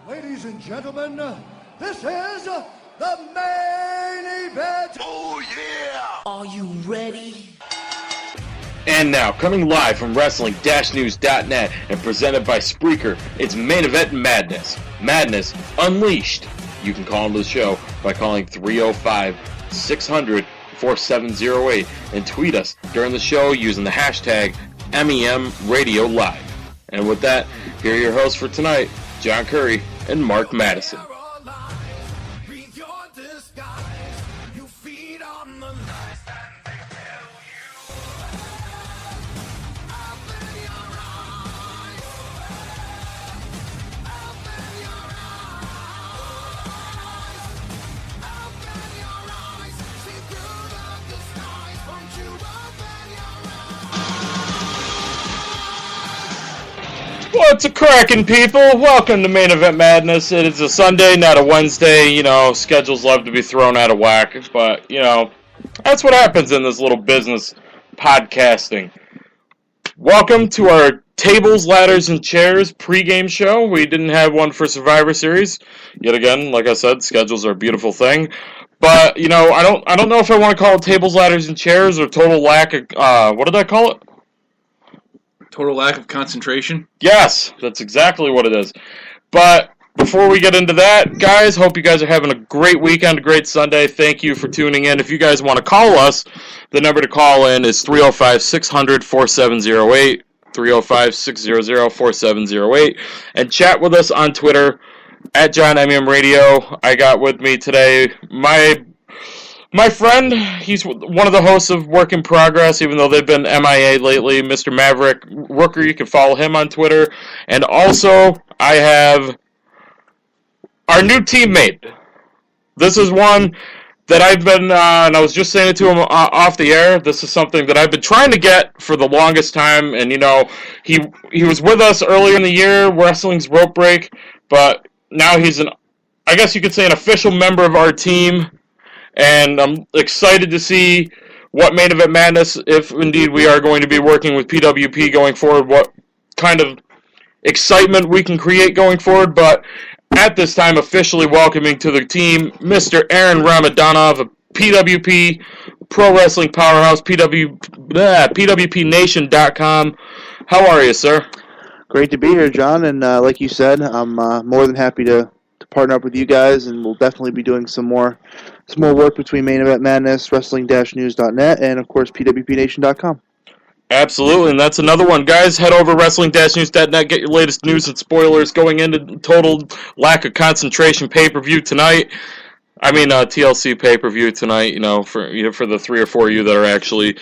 Ladies and gentlemen, this is the main event. Oh yeah! Are you ready? And now, coming live from Wrestling-News.net and presented by Spreaker, it's Main Event Madness. Madness Unleashed. You can call into the show by calling 305-600-4708 and tweet us during the show using the hashtag MEM Radio Live. And with that, here are your hosts for tonight, John Curry and Mark Madison. What's a crackin', people? Welcome to Main Event Madness. It is a Sunday, not a Wednesday. You know, schedules love to be thrown out of whack, but, you know, that's what happens in this little business podcasting. Welcome to our Tables, Ladders, and Chairs pre-game show. We didn't have one for Survivor Series. Yet again, like I said, schedules are a beautiful thing. But, you know, I don't know if I want to call it Tables, Ladders, and Chairs or total lack of, what did I call it? Total lack of concentration? Yes, that's exactly what it is. But before we get into that, guys, hope you guys are having a great weekend, a great Sunday. Thank you for tuning in. If you guys want to call us, the number to call in is 305-600-4708, 305-600-4708, and chat with us on Twitter, at John MEM Radio. I got with me today my friend, he's one of the hosts of Work in Progress, even though they've been MIA lately, Mr. Maverick Rooker. You can follow him on Twitter. And also, I have our new teammate. This is one that I've been, and I was just saying it to him off the air, this is something that I've been trying to get for the longest time. And, you know, he was with us earlier in the year, Wrestling's Rope Break, but now he's I guess you could say an official member of our team. And I'm excited to see what Main Event Madness, if indeed we are going to be working with PWP going forward, what kind of excitement we can create going forward. But at this time, officially welcoming to the team, Mr. Aaron Ramadanov of PWP, Pro Wrestling Powerhouse, PWPNation.com. How are you, sir? Great to be here, John. And like you said, I'm more than happy to partner up with you guys, and we'll definitely be doing some more work between Main Event Madness, Wrestling-News.net, and of course PWPNation.com. Absolutely, and that's another one. Guys, head over Wrestling-News.net, get your latest news and spoilers going into total lack of concentration pay-per-view tonight. I mean, TLC pay-per-view tonight, you know, for the 3 or 4 of you that are actually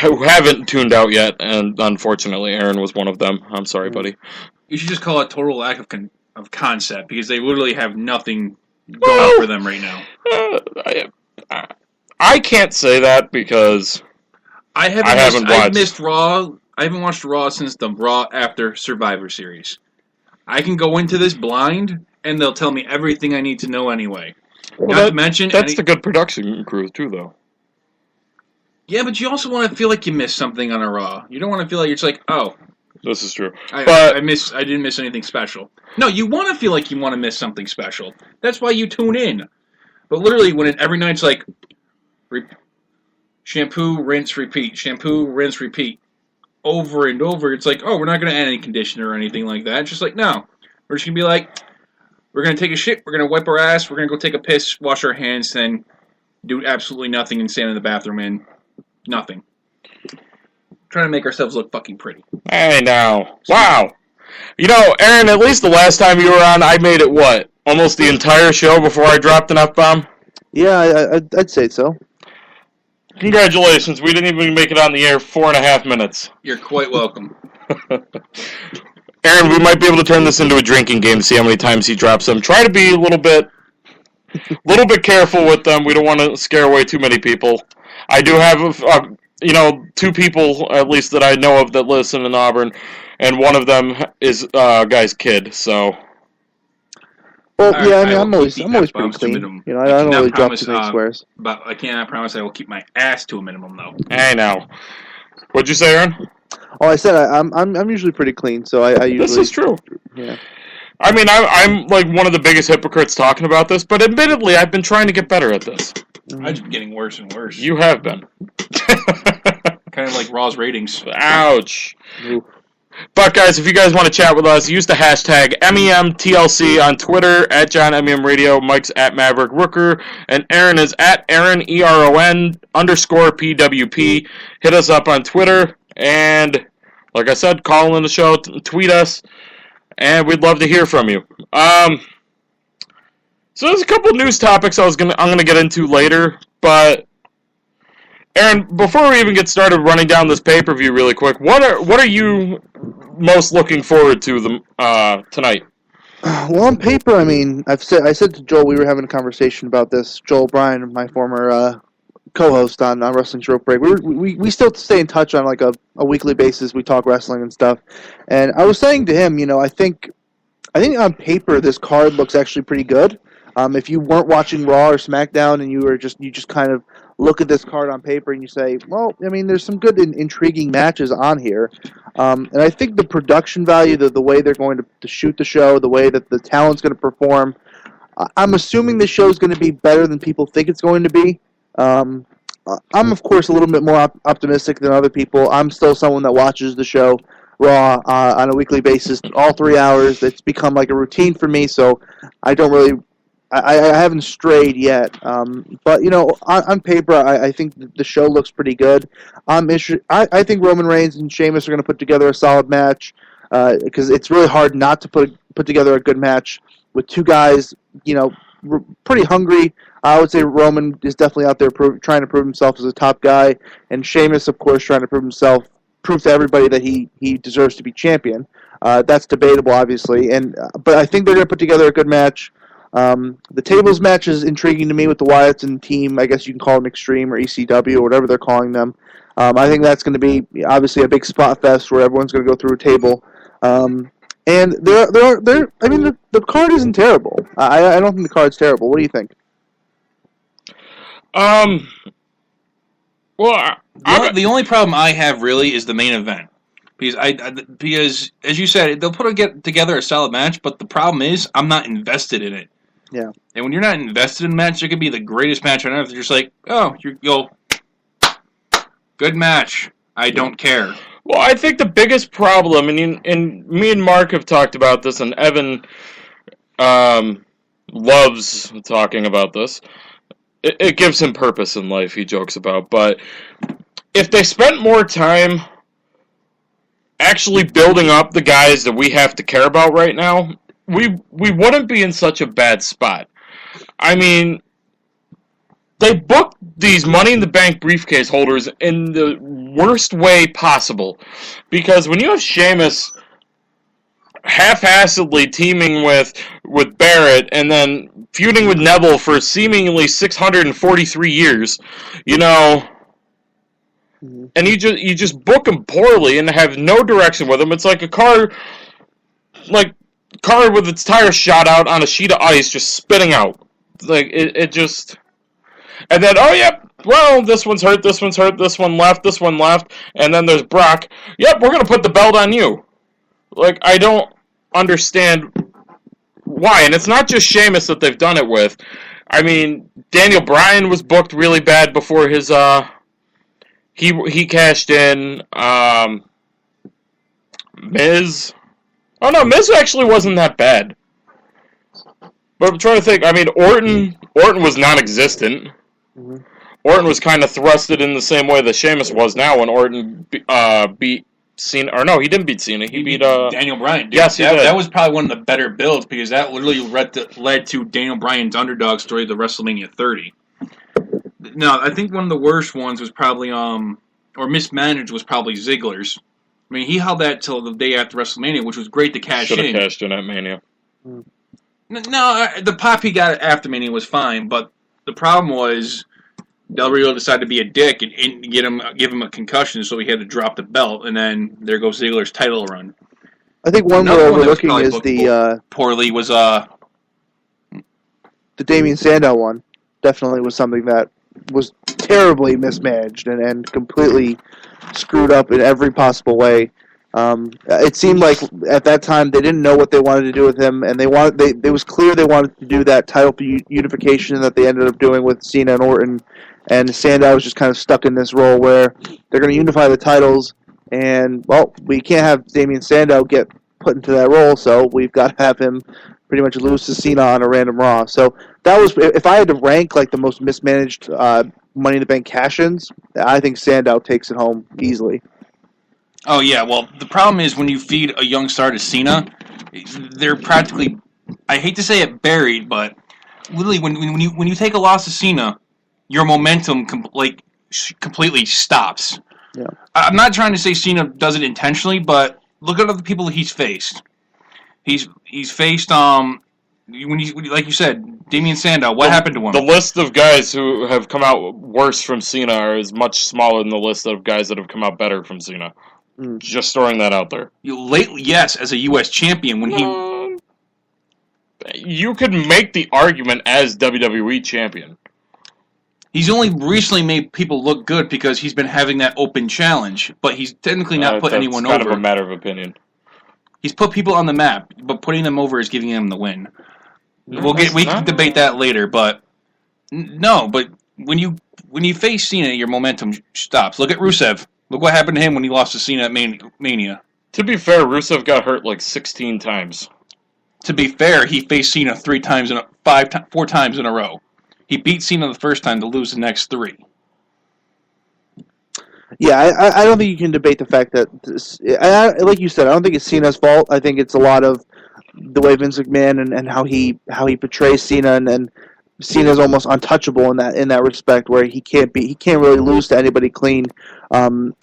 who haven't tuned out yet, and unfortunately Aaron was one of them. I'm sorry, buddy. You should just call it total lack of concept, because they literally have nothing going for them right now. I can't say that because I haven't watched. I've missed Raw. I haven't watched Raw since the Raw after Survivor Series. I can go into this blind, and they'll tell me everything I need to know anyway. Well, not to mention, that's the good production crew too, though. Yeah, but you also want to feel like you missed something on a Raw. You don't want to feel like you're just like, oh, this is true. I didn't miss anything special. No, you want to feel like you want to miss something special. That's why you tune in. But literally, when every night's like, shampoo, rinse, repeat, shampoo, rinse, repeat, over and over, it's like, oh, we're not going to add any conditioner or anything like that. It's just like, no. We're just going to be like, we're going to take a shit, we're going to wipe our ass, we're going to go take a piss, wash our hands, then do absolutely nothing and stand in the bathroom and nothing. Trying to make ourselves look fucking pretty. Hey, now. Wow. You know, Aaron, at least the last time you were on, I made it, what, almost the entire show before I dropped an F-bomb? Yeah, I'd say so. Congratulations. We didn't even make it on the air 4.5 minutes. You're quite welcome. Aaron, we might be able to turn this into a drinking game to see how many times he drops them. Try to be a little bit careful with them. We don't want to scare away too many people. I do have 2 people, at least that I know of, that listen in Auburn, and one of them is a guy's kid, so. Well, yeah, I mean, I'm always pretty clean. You know, I don't really drop too many swears. But I cannot promise I will keep my ass to a minimum, though. Hey, now. What'd you say, Aaron? Oh, I said I'm usually pretty clean, so I usually. This is true. Yeah. I mean, I'm like one of the biggest hypocrites talking about this, but admittedly, I've been trying to get better at this. I've been getting worse and worse. You have been. Kind of like Raw's ratings. Ouch. But guys, if you guys want to chat with us, use the hashtag MEM TLC on Twitter, at John MEM Radio, Mike's at Maverick Rooker, and Aaron is at Aaron ERON_PWP. Hit us up on Twitter, and like I said, call in the show, tweet us, and we'd love to hear from you. So there's a couple news topics I'm gonna get into later, but Aaron, before we even get started running down this pay-per-view really quick, what are you most looking forward to tonight? Well, on paper, I mean, I said to Joel, we were having a conversation about this. Joel Bryan, my former co-host on Wrestling's Rope Break, we still stay in touch on like a weekly basis. We talk wrestling and stuff, and I was saying to him, I think on paper this card looks actually pretty good. If you weren't watching Raw or SmackDown and you just kind of look at this card on paper and you say, well, I mean, there's some good and intriguing matches on here. And I think the production value, the way they're going to shoot the show, the way that the talent's going to perform, I'm assuming the show's going to be better than people think it's going to be. I'm, of course, a little bit more optimistic than other people. I'm still someone that watches the show Raw on a weekly basis, all 3 hours. It's become like a routine for me, so I don't really... I haven't strayed yet, but on paper, I think the show looks pretty good. I think Roman Reigns and Sheamus are going to put together a solid match because it's really hard not to put together a good match with two guys, pretty hungry. I would say Roman is definitely out there trying to prove himself as a top guy, and Sheamus, of course, trying to prove to everybody that he deserves to be champion. That's debatable, obviously, but I think they're going to put together a good match. The tables match is intriguing to me with the Wyatts and team. I guess you can call them Extreme or ECW or whatever they're calling them. I think that's going to be obviously a big spot fest where everyone's going to go through a table. And the card isn't terrible. I don't think the card's terrible. What do you think? Well, the only problem I have really is the main event. Because as you said, they'll together a solid match, but the problem is I'm not invested in it. Yeah. And when you're not invested in a match, it could be the greatest match on earth. You're just like, oh, you'll good match. I don't care. Well, I think the biggest problem, and me and Mark have talked about this, and Evan loves talking about this. It gives him purpose in life, he jokes about. But if they spent more time actually building up the guys that we have to care about right now, we wouldn't be in such a bad spot. I mean, they booked these Money in the Bank briefcase holders in the worst way possible. Because when you have Sheamus half-assedly teaming with Barrett and then feuding with Neville for seemingly 643 years, and you just book him poorly and have no direction with him. It's like a car with its tires shot out on a sheet of ice, just spitting out. Like it just, and then this one's hurt, this one left, and then there's Brock. Yep, we're gonna put the belt on you. Like, I don't understand why, and it's not just Sheamus that they've done it with. I mean, Daniel Bryan was booked really bad before his He cashed in. Miz. Oh no, Miz actually wasn't that bad. But I'm trying to think. I mean, Orton was non-existent. Mm-hmm. Orton was kind of thrusted in the same way that Sheamus was now when Orton beat Cena. Or no, he didn't beat Cena. He beat Daniel Bryan. Dude. Yes, he did. That was probably one of the better builds because that literally led to Daniel Bryan's underdog story, the WrestleMania 30. No, I think one of the worst ones was probably or mismanaged was probably Ziggler's. I mean, he held that till the day after WrestleMania, which was great to cash in. Should have cashed in at Mania. No, the pop he got after Mania was fine, but the problem was Del Rio decided to be a dick and give him a concussion, so he had to drop the belt, and then there goes Ziggler's title run. I think one we're overlooking is poorly was the Damien Sandow one. Definitely was something that was terribly mismanaged and completely screwed up in every possible way. It seemed like at that time they didn't know what they wanted to do with him, and it was clear they wanted to do that title unification that they ended up doing with Cena and Orton, and Sandow was just kind of stuck in this role where they're going to unify the titles, and, well, we can't have Damian Sandow get put into that role, so we've got to have him pretty much lose to Cena on a random Raw. So that was, if I had to rank like the most mismanaged Money in the Bank cash-ins, I think Sandow takes it home easily. Oh, yeah. Well, the problem is when you feed a young star to Cena, they're practically, I hate to say it, buried, but literally when you take a loss to Cena, your momentum completely stops. Yeah. I'm not trying to say Cena does it intentionally, but look at other people he's faced. He's faced like you said, Damian Sandow. What happened to him? The list of guys who have come out worse from Cena is much smaller than the list of guys that have come out better from Cena. Just throwing that out there. Lately, yes, as a U.S. champion, when he... You could make the argument as WWE champion. He's only recently made people look good because he's been having that open challenge, but he's technically not put anyone over. It's kind of a matter of opinion. He's put people on the map, but putting them over is giving them the win. We can debate that later, but no. But when you face Cena, your momentum stops. Look at Rusev. Look what happened to him when he lost to Cena at Mania. To be fair, Rusev got hurt like 16 times. To be fair, he faced Cena 4 times in a row. He beat Cena the first time to lose the next 3. Yeah, I don't think you can debate the fact that, like you said, I don't think it's Cena's fault. I think it's a lot of the way Vince McMahon and how he portrays Cena, and Cena's almost untouchable in that respect, where he can't really lose to anybody clean, to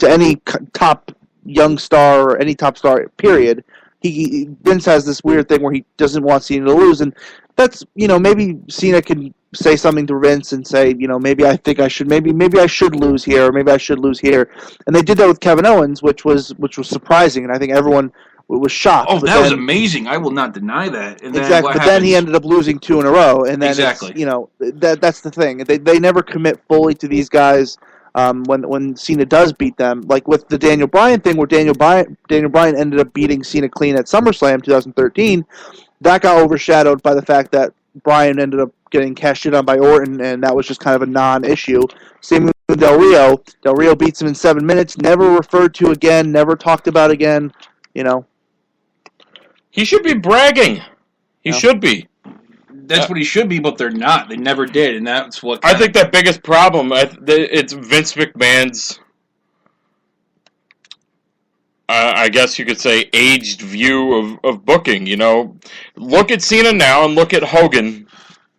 any top young star or any top star. Period. Vince has this weird thing where he doesn't want Cena to lose, and that's, maybe Cena can say something to Vince and say, maybe I think I should, maybe I should lose here, or maybe I should lose here. And they did that with Kevin Owens, which was surprising, and I think everyone was shocked. Oh, that was amazing! I will not deny that. And exactly, but then he ended up losing 2 in a row, and then exactly, that's the thing. They never commit fully to these guys. When Cena does beat them, like with the Daniel Bryan thing, where Daniel Bryan ended up beating Cena clean at SummerSlam 2013, that got overshadowed by the fact that Bryan ended up getting cashed in on by Orton, and that was just kind of a non-issue. Same with Del Rio. Del Rio beats him in 7 minutes, never referred to again, never talked about again. He should be bragging. He should be. That's what he should be, but they're not. They never did, and that's what... I think that biggest problem, it's Vince McMahon's, I guess you could say, aged view of booking, Look at Cena now and look at Hogan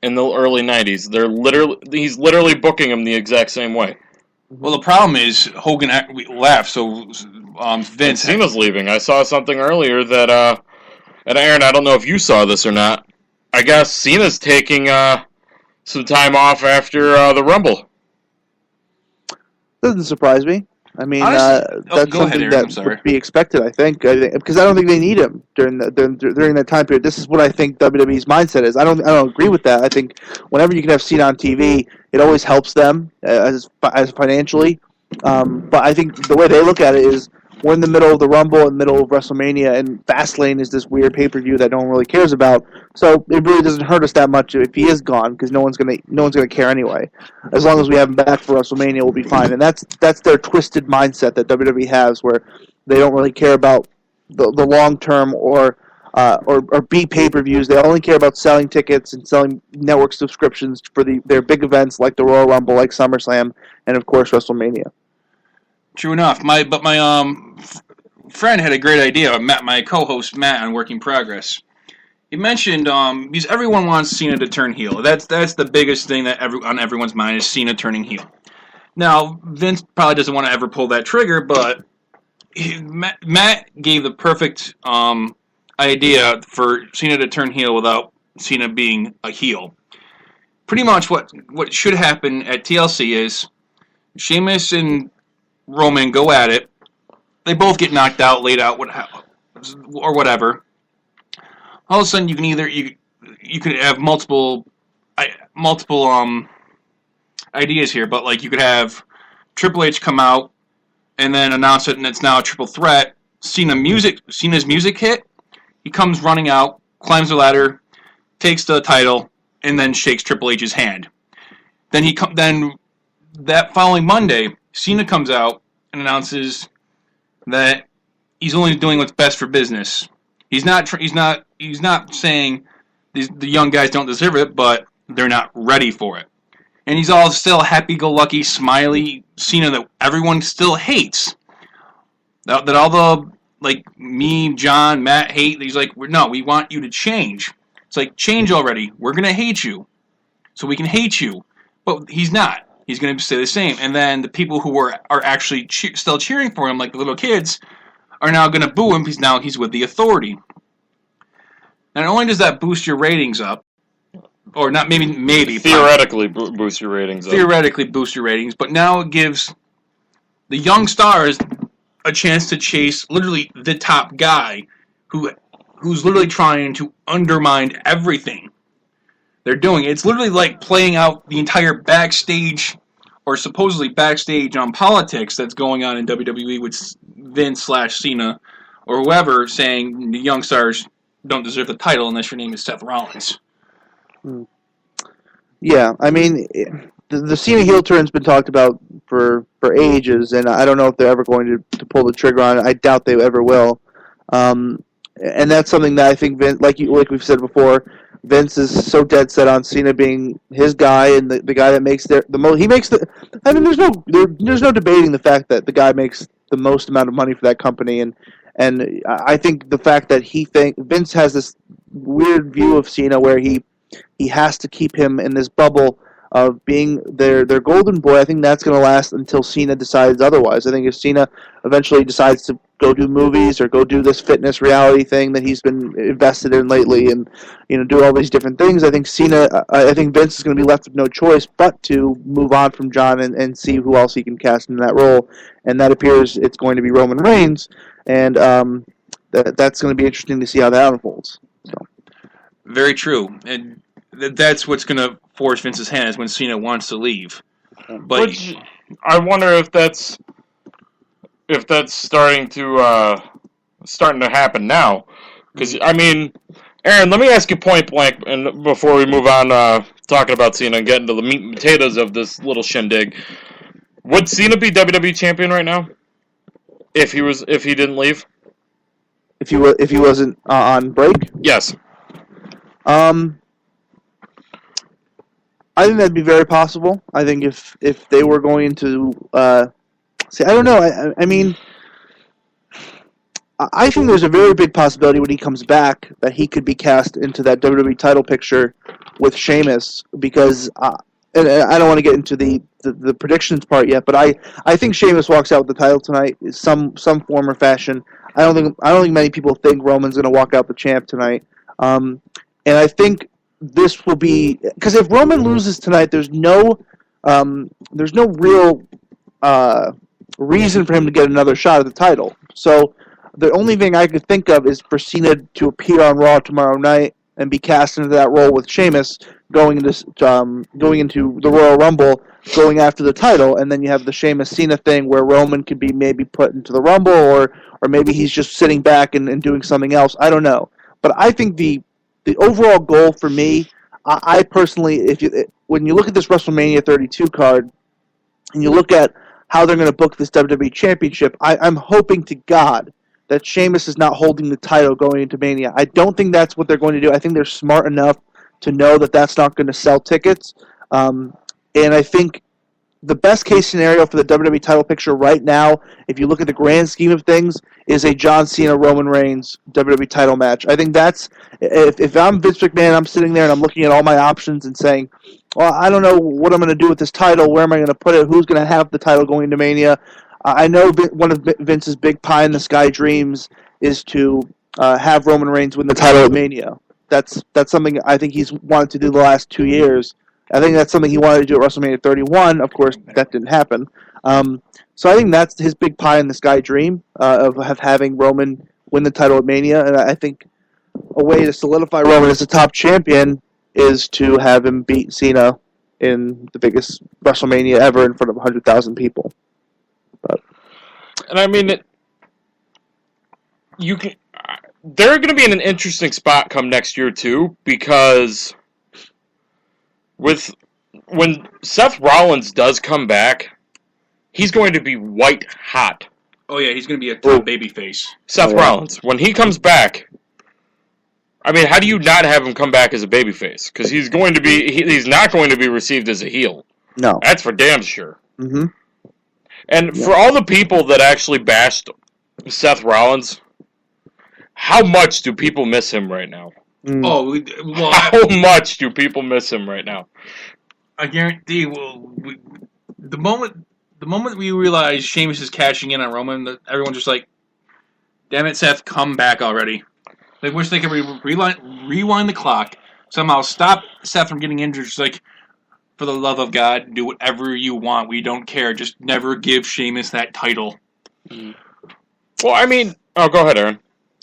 in the early 90s. He's literally booking him the exact same way. Well, the problem is Hogan left, so Vince... Cena's leaving. I saw something earlier that, and Aaron, I don't know if you saw this or not, I guess Cena's taking some time off after the Rumble. Doesn't surprise me. I mean, honestly, that's something that would be expected, I think, because I don't think they need him during that time period. This is what I think WWE's mindset is. I don't agree with that. I think whenever you can have Cena on TV, it always helps them as financially. But I think the way they look at it is, we're in the middle of the Rumble, in the middle of WrestleMania, and Fastlane is this weird pay-per-view that no one really cares about. So it really doesn't hurt us that much if he is gone, because no one's gonna care anyway. As long as we have him back for WrestleMania, we'll be fine. And that's their twisted mindset that WWE has, where they don't really care about the long-term or B pay-per-views. They only care about selling tickets and selling network subscriptions for their big events like the Royal Rumble, like SummerSlam, and of course WrestleMania. True enough. My friend had a great idea. My co-host Matt on Working Progress. He mentioned because everyone wants Cena to turn heel. That's the biggest thing that on everyone's mind is Cena turning heel. Now Vince probably doesn't want to ever pull that trigger, but Matt gave the perfect idea for Cena to turn heel without Cena being a heel. Pretty much what should happen at TLC is Sheamus and Roman go at it. They both get knocked out, laid out, or whatever. All of a sudden, you can you could have multiple ideas here, but like you could have Triple H come out and then announce it, and it's now a triple threat. Cena's music hit. He comes running out, climbs the ladder, takes the title, and then shakes Triple H's hand. Then that following Monday, Cena comes out and announces that he's only doing what's best for business. He's not saying the young guys don't deserve it, but they're not ready for it. And he's all still happy-go-lucky, smiley Cena that everyone still hates. That all the, like, me, John, Matt hate. He's like, no, we want you to change. It's like, change already. We're going to hate you. So we can hate you. But he's not. He's going to stay the same. And then the people who are actually still cheering for him, like the little kids, are now going to boo him because now he's with the Authority. Not only does that boost your ratings up, or not maybe theoretically boost your ratings up. Theoretically boost your ratings, but now it gives the young stars a chance to chase literally the top guy who's literally trying to undermine everything they're doing. It's literally like playing out the entire backstage or supposedly backstage on politics that's going on in WWE with Vince/Cena or whoever saying the young stars don't deserve the title unless your name is Seth Rollins. Yeah, I mean, the Cena heel turn's been talked about for ages, and I don't know if they're ever going to pull the trigger on it. I doubt they ever will. And that's something that I think Vince, like we've said before, Vince is so dead set on Cena being his guy and the guy that makes the most. He makes the. I mean, there's no debating the fact that the guy makes the most amount of money for that company, and I think the fact that Vince has this weird view of Cena where he has to keep him in this bubble of being their golden boy. I think that's going to last until Cena decides otherwise. I think if Cena eventually decides to go do movies or go do this fitness reality thing that he's been invested in lately and do all these different things, I think Vince is going to be left with no choice but to move on from John and see who else he can cast in that role. And that appears it's going to be Roman Reigns, and that's going to be interesting to see how that unfolds. So. Very true, and that's what's going to force Vince's hand is when Cena wants to leave. But I wonder if that's starting to happen now. Because I mean, Aaron, let me ask you point blank, and before we move on talking about Cena and get into the meat and potatoes of this little shindig, would Cena be WWE champion right now if he didn't leave? If he wasn't on break? Yes. I think that'd be very possible. I think if they were going to see, I don't know. I mean, I think there's a very big possibility when he comes back that he could be cast into that WWE title picture with Sheamus because, and I don't want to get into the predictions part yet, but I think Sheamus walks out with the title tonight in some form or fashion. I don't think many people think Roman's going to walk out the champ tonight. And I think this will be because if Roman loses tonight, there's no real reason for him to get another shot at the title. So the only thing I could think of is for Cena to appear on Raw tomorrow night and be cast into that role with Sheamus going into the Royal Rumble, going after the title, and then you have the Sheamus Cena thing where Roman could be maybe put into the Rumble or maybe he's just sitting back and doing something else. I don't know, but I think the overall goal for me, I personally, when you look at this WrestleMania 32 card, and you look at how they're going to book this WWE Championship, I'm hoping to God that Sheamus is not holding the title going into Mania. I don't think that's what they're going to do. I think they're smart enough to know that that's not going to sell tickets. And I think the best case scenario for the WWE title picture right now, if you look at the grand scheme of things, is a John Cena Roman Reigns WWE title match. I think that's if I'm Vince McMahon, I'm sitting there and I'm looking at all my options and saying, well, I don't know what I'm going to do with this title. Where am I going to put it? Who's going to have the title going to Mania? I know one of Vince's big pie in the sky dreams is to have Roman Reigns win the title at Mania. That's something I think he's wanted to do the last 2 years. I think that's something he wanted to do at WrestleMania 31. Of course, that didn't happen. So I think that's his big pie in the sky dream of having Roman win the title at Mania. And I think a way to solidify Roman as the top champion is to have him beat Cena in the biggest WrestleMania ever in front of 100,000 people. But And I mean, they're going to be in an interesting spot come next year too, because when Seth Rollins does come back, he's going to be white hot. Oh yeah, he's going to be a top babyface. Seth Rollins, when he comes back, I mean, how do you not have him come back as a babyface? Because he's not going to be received as a heel. No, that's for damn sure. Mm-hmm. And for all the people that actually bashed Seth Rollins, how much do people miss him right now? Oh, well, how much do people miss him right now? I guarantee. Well, the moment we realize Sheamus is cashing in on Roman, everyone's just like, "Damn it, Seth, come back already!" They wish they could rewind the clock, somehow stop Seth from getting injured. Just like, for the love of God, do whatever you want. We don't care. Just never give Sheamus that title. Well, I mean, go ahead, Aaron.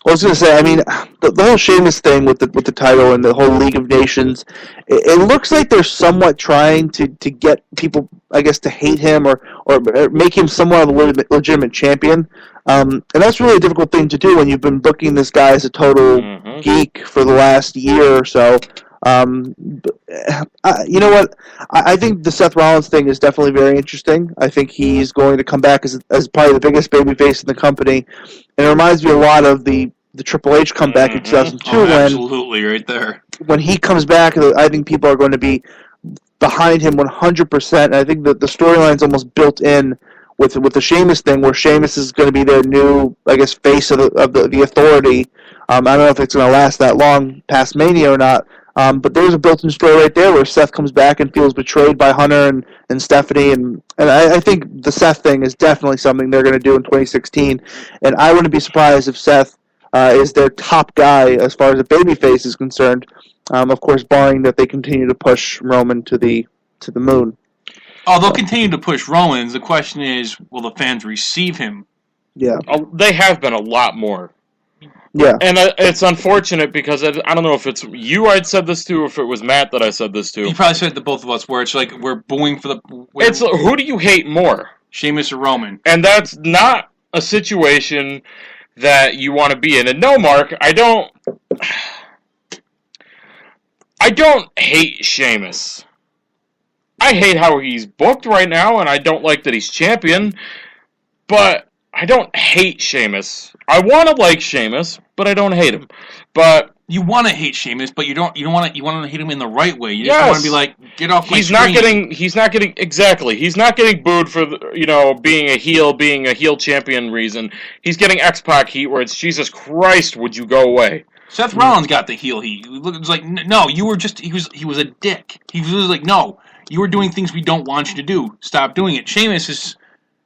I was going to say, I mean, the whole Sheamus thing with the title and the whole League of Nations, it looks like they're somewhat trying to get people, I guess, to hate him or make him somewhat of a legitimate champion. And that's really a difficult thing to do when you've been booking this guy as a total geek for the last year or so. You know what? I think the Seth Rollins thing is definitely very interesting. I think he's going to come back as probably the biggest babyface in the company. And it reminds me a lot of the Triple H comeback in 2002. Absolutely, right there. When he comes back, I think people are going to be behind him 100%. And I think that the storyline's almost built in with the Sheamus thing, where Sheamus is going to be their new, I guess, face of the authority. I don't know if it's going to last that long past Mania or not. But there's a built-in story right there where Seth comes back and feels betrayed by Hunter and Stephanie, and I think the Seth thing is definitely something they're going to do in 2016. And I wouldn't be surprised if Seth is their top guy as far as a babyface is concerned. Of course, barring that they continue to push Roman to the moon. Oh, they'll continue to push Roman. The question is, will the fans receive him? Yeah, they have been a lot more. Yeah, and it's unfortunate because I don't know if it's you I'd said this to, or if it was Matt that I said this to. You probably said it to both of us, where it's like we're booing for the. It's who do you hate more, Sheamus or Roman? And that's not a situation that you want to be in. And no, Mark, I don't hate Sheamus. I hate how he's booked right now, and I don't like that he's champion. But I don't hate Sheamus. I want to like Sheamus, but I don't hate him. But you want to hate Sheamus, but you don't want to hate him in the right way. You just want to be like, get off my screen. He's not getting booed for being a heel champion reason. He's getting X-Pac heat where it's Jesus Christ, would you go away? Seth Rollins got the heel heat. It was like, no, you were just he was a dick. He was like, no, you were doing things we don't want you to do. Stop doing it. Sheamus is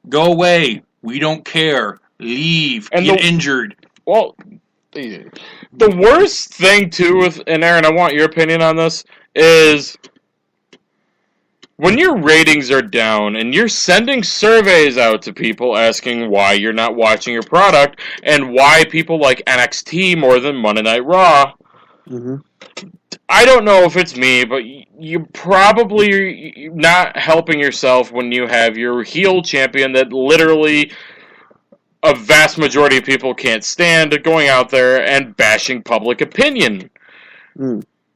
go away. We don't care. Leave. Get injured. Well, the worst thing, too, and Aaron, I want your opinion on this, is when your ratings are down and you're sending surveys out to people asking why you're not watching your product and why people like NXT more than Monday Night Raw, I don't know if it's me, but you're probably not helping yourself when you have your heel champion that literally a vast majority of people can't stand going out there and bashing public opinion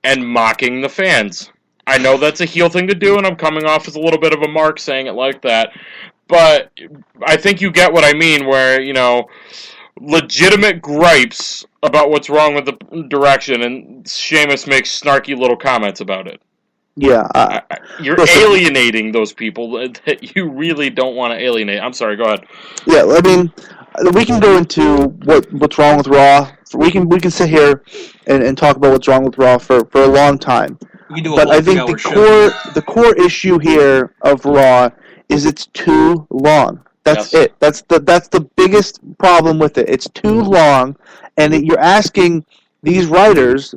and mocking the fans. I know that's a heel thing to do, and I'm coming off as a little bit of a mark saying it like that, but I think you get what I mean, where, legitimate gripes about what's wrong with the direction, and Sheamus makes snarky little comments about it. Yeah. You're alienating those people that you really don't want to alienate. I'm sorry, go ahead. Yeah, I mean, we can go into what's wrong with Raw. We can sit here and talk about what's wrong with Raw for a long time. But I think the core issue here of Raw is it's too long. That's it. That's the biggest problem with it. It's too long, and you're asking these writers,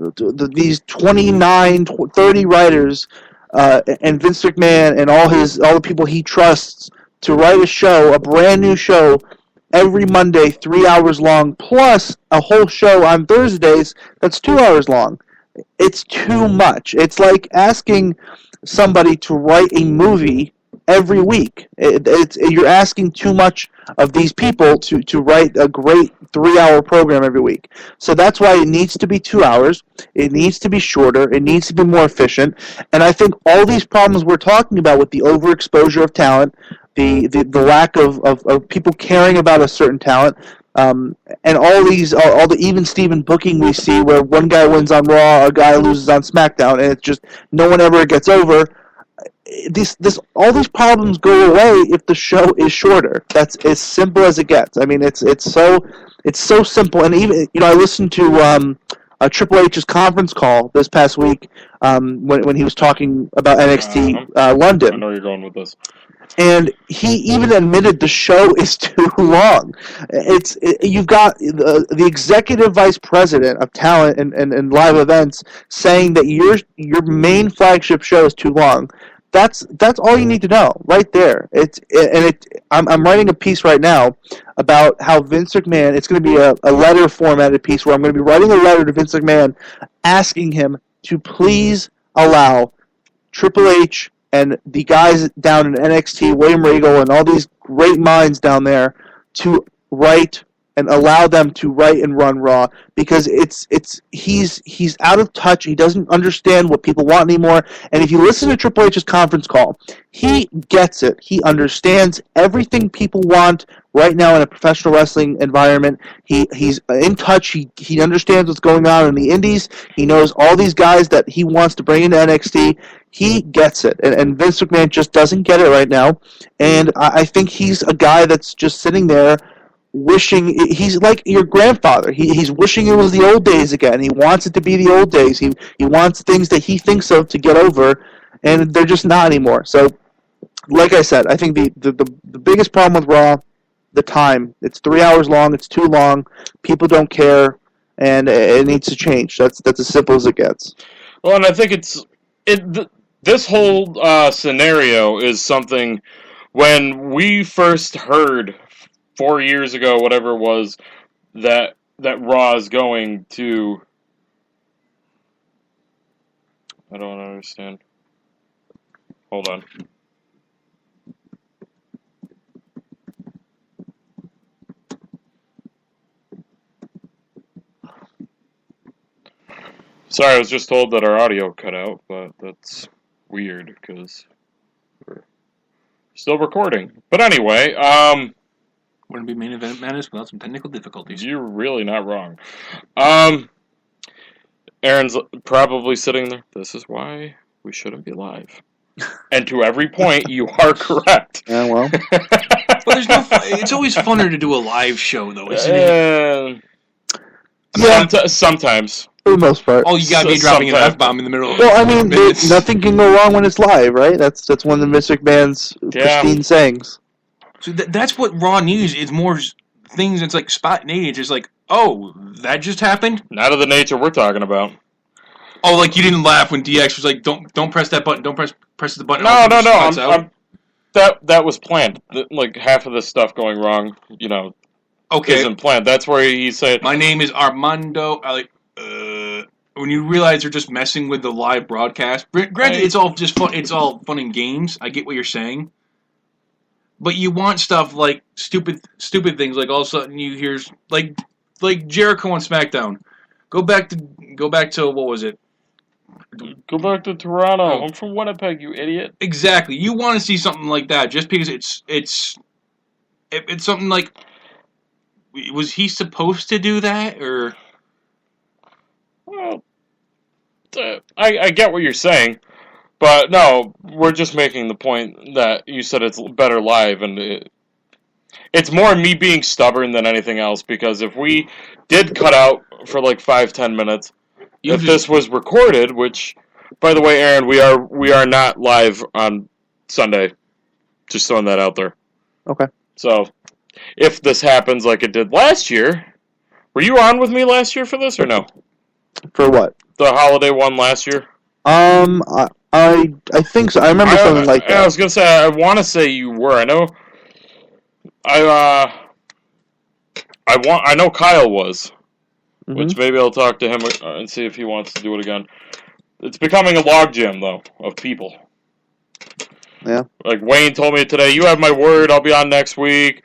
these 29, 30 writers, and Vince McMahon and all the people he trusts to write a brand new show every Monday, 3 hours long, plus a whole show on Thursdays that's 2 hours long. It's too much. It's like asking somebody to write a movie every week. You're asking too much of these people to write a great 3-hour program every week. So that's why it needs to be 2 hours. It needs to be shorter. It needs to be more efficient. And I think all these problems we're talking about with the overexposure of talent, the lack of people caring about a certain talent, and all the even Steven booking we see where one guy wins on Raw, a guy loses on SmackDown, and it's just no one ever gets over. All these problems go away if the show is shorter. That's as simple as it gets. I mean, it's so simple. And even I listened to Triple H's conference call this past week when he was talking about NXT London. I know you're going with this. And he even admitted the show is too long. You've got the executive vice president of talent and live events saying that your main flagship show is too long. That's all you need to know right there. I'm writing a piece right now about how Vince McMahon. It's going to be a letter formatted piece where I'm going to be writing a letter to Vince McMahon asking him to please allow Triple H and the guys down in NXT, William Regal, and all these great minds down there to write and allow them to write and run Raw, because he's out of touch. He doesn't understand what people want anymore. And if you listen to Triple H's conference call, he gets it. He understands everything people want right now in a professional wrestling environment. He's in touch. He understands what's going on in the indies. He knows all these guys that he wants to bring into NXT. He gets it. And Vince McMahon just doesn't get it right now. And I think he's a guy that's just sitting there wishing. He's like your grandfather. He's wishing it was the old days again. He wants it to be the old days. He wants things that he thinks of to get over, and they're just not anymore. So, like I said, I think the biggest problem with Raw, the time. It's 3 hours long. It's too long. People don't care, and it needs to change. That's as simple as it gets. Well, and I think this whole scenario is something when we first heard 4 years ago, whatever it was, that Raw is going to. I don't understand. Hold on. Sorry, I was just told that our audio cut out, but that's weird because we're still recording. But anyway, Wouldn't be Main Event Madness without some technical difficulties. you're really not wrong. Aaron's probably sitting there. This is why we shouldn't be live. And to every point, you are correct. Yeah, well. But there's no. It's always funner to do a live show, though, isn't it? Sometimes. For the most part. Oh, you got me dropping an F-bomb in the middle of Well, I mean, nothing can go wrong when it's live, right? That's one of Vince McMahon's pristine sayings. So that's what Raw needs. Is more things. It's like spontaneity. It's just like, oh, that just happened. Not of the nature we're talking about. Oh, like you didn't laugh when DX was like, don't press that button. Don't press the button. No. That was planned. Like half of the stuff going wrong, isn't planned. That's where he said, "My name is Armando." When you realize they're just messing with the live broadcast. Granted, it's all just fun. It's all fun and games. I get what you're saying, but you want stuff like stupid things. Like all of a sudden you hear like Jericho on SmackDown. Go back to what was it? Go back to Toronto. I'm from Winnipeg, you idiot. Exactly. You want to see something like that just because it's something like, was he supposed to do that or? Well, I get what you're saying, but no, we're just making the point that you said it's better live, and it's more me being stubborn than anything else, because if we did cut out for like 5-10 minutes, this was recorded, which, by the way, Aaron, we are not live on Sunday. Just throwing that out there. Okay. So, if this happens like it did last year, were you on with me last year for this or no? For what? The holiday one last year? I think so. I remember something like that. I was gonna say, I want to say you were. I know. I know Kyle was, which maybe I'll talk to him and see if he wants to do it again. It's becoming a logjam though of people. Yeah. Like Wayne told me today, you have my word, I'll be on next week.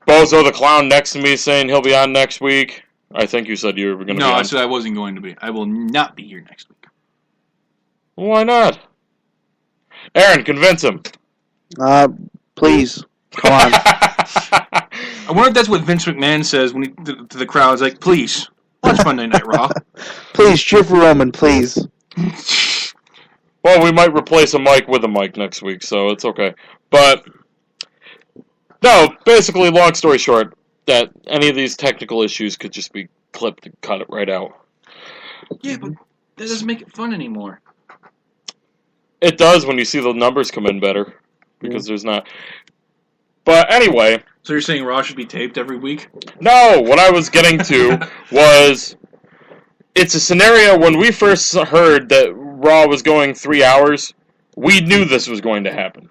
Bozo the Clown next to me saying he'll be on next week. I think you said you were going to be on. No, I said I wasn't going to be. I will not be here next week. Why not? Aaron, convince him. Please. Come on. I wonder if that's what Vince McMahon says when he to the crowd. He's like, please, watch Monday Night Raw. Please, cheer for Roman, please. Well, we might replace a mic with a mic next week, so it's okay. But, no, basically, long story short, that any of these technical issues could just be clipped and cut it right out. Yeah, but that doesn't make it fun anymore. It does when you see the numbers come in better, because there's not... But anyway... So you're saying Raw should be taped every week? No, what I was getting to was... It's a scenario when we first heard that Raw was going 3 hours, we knew this was going to happen.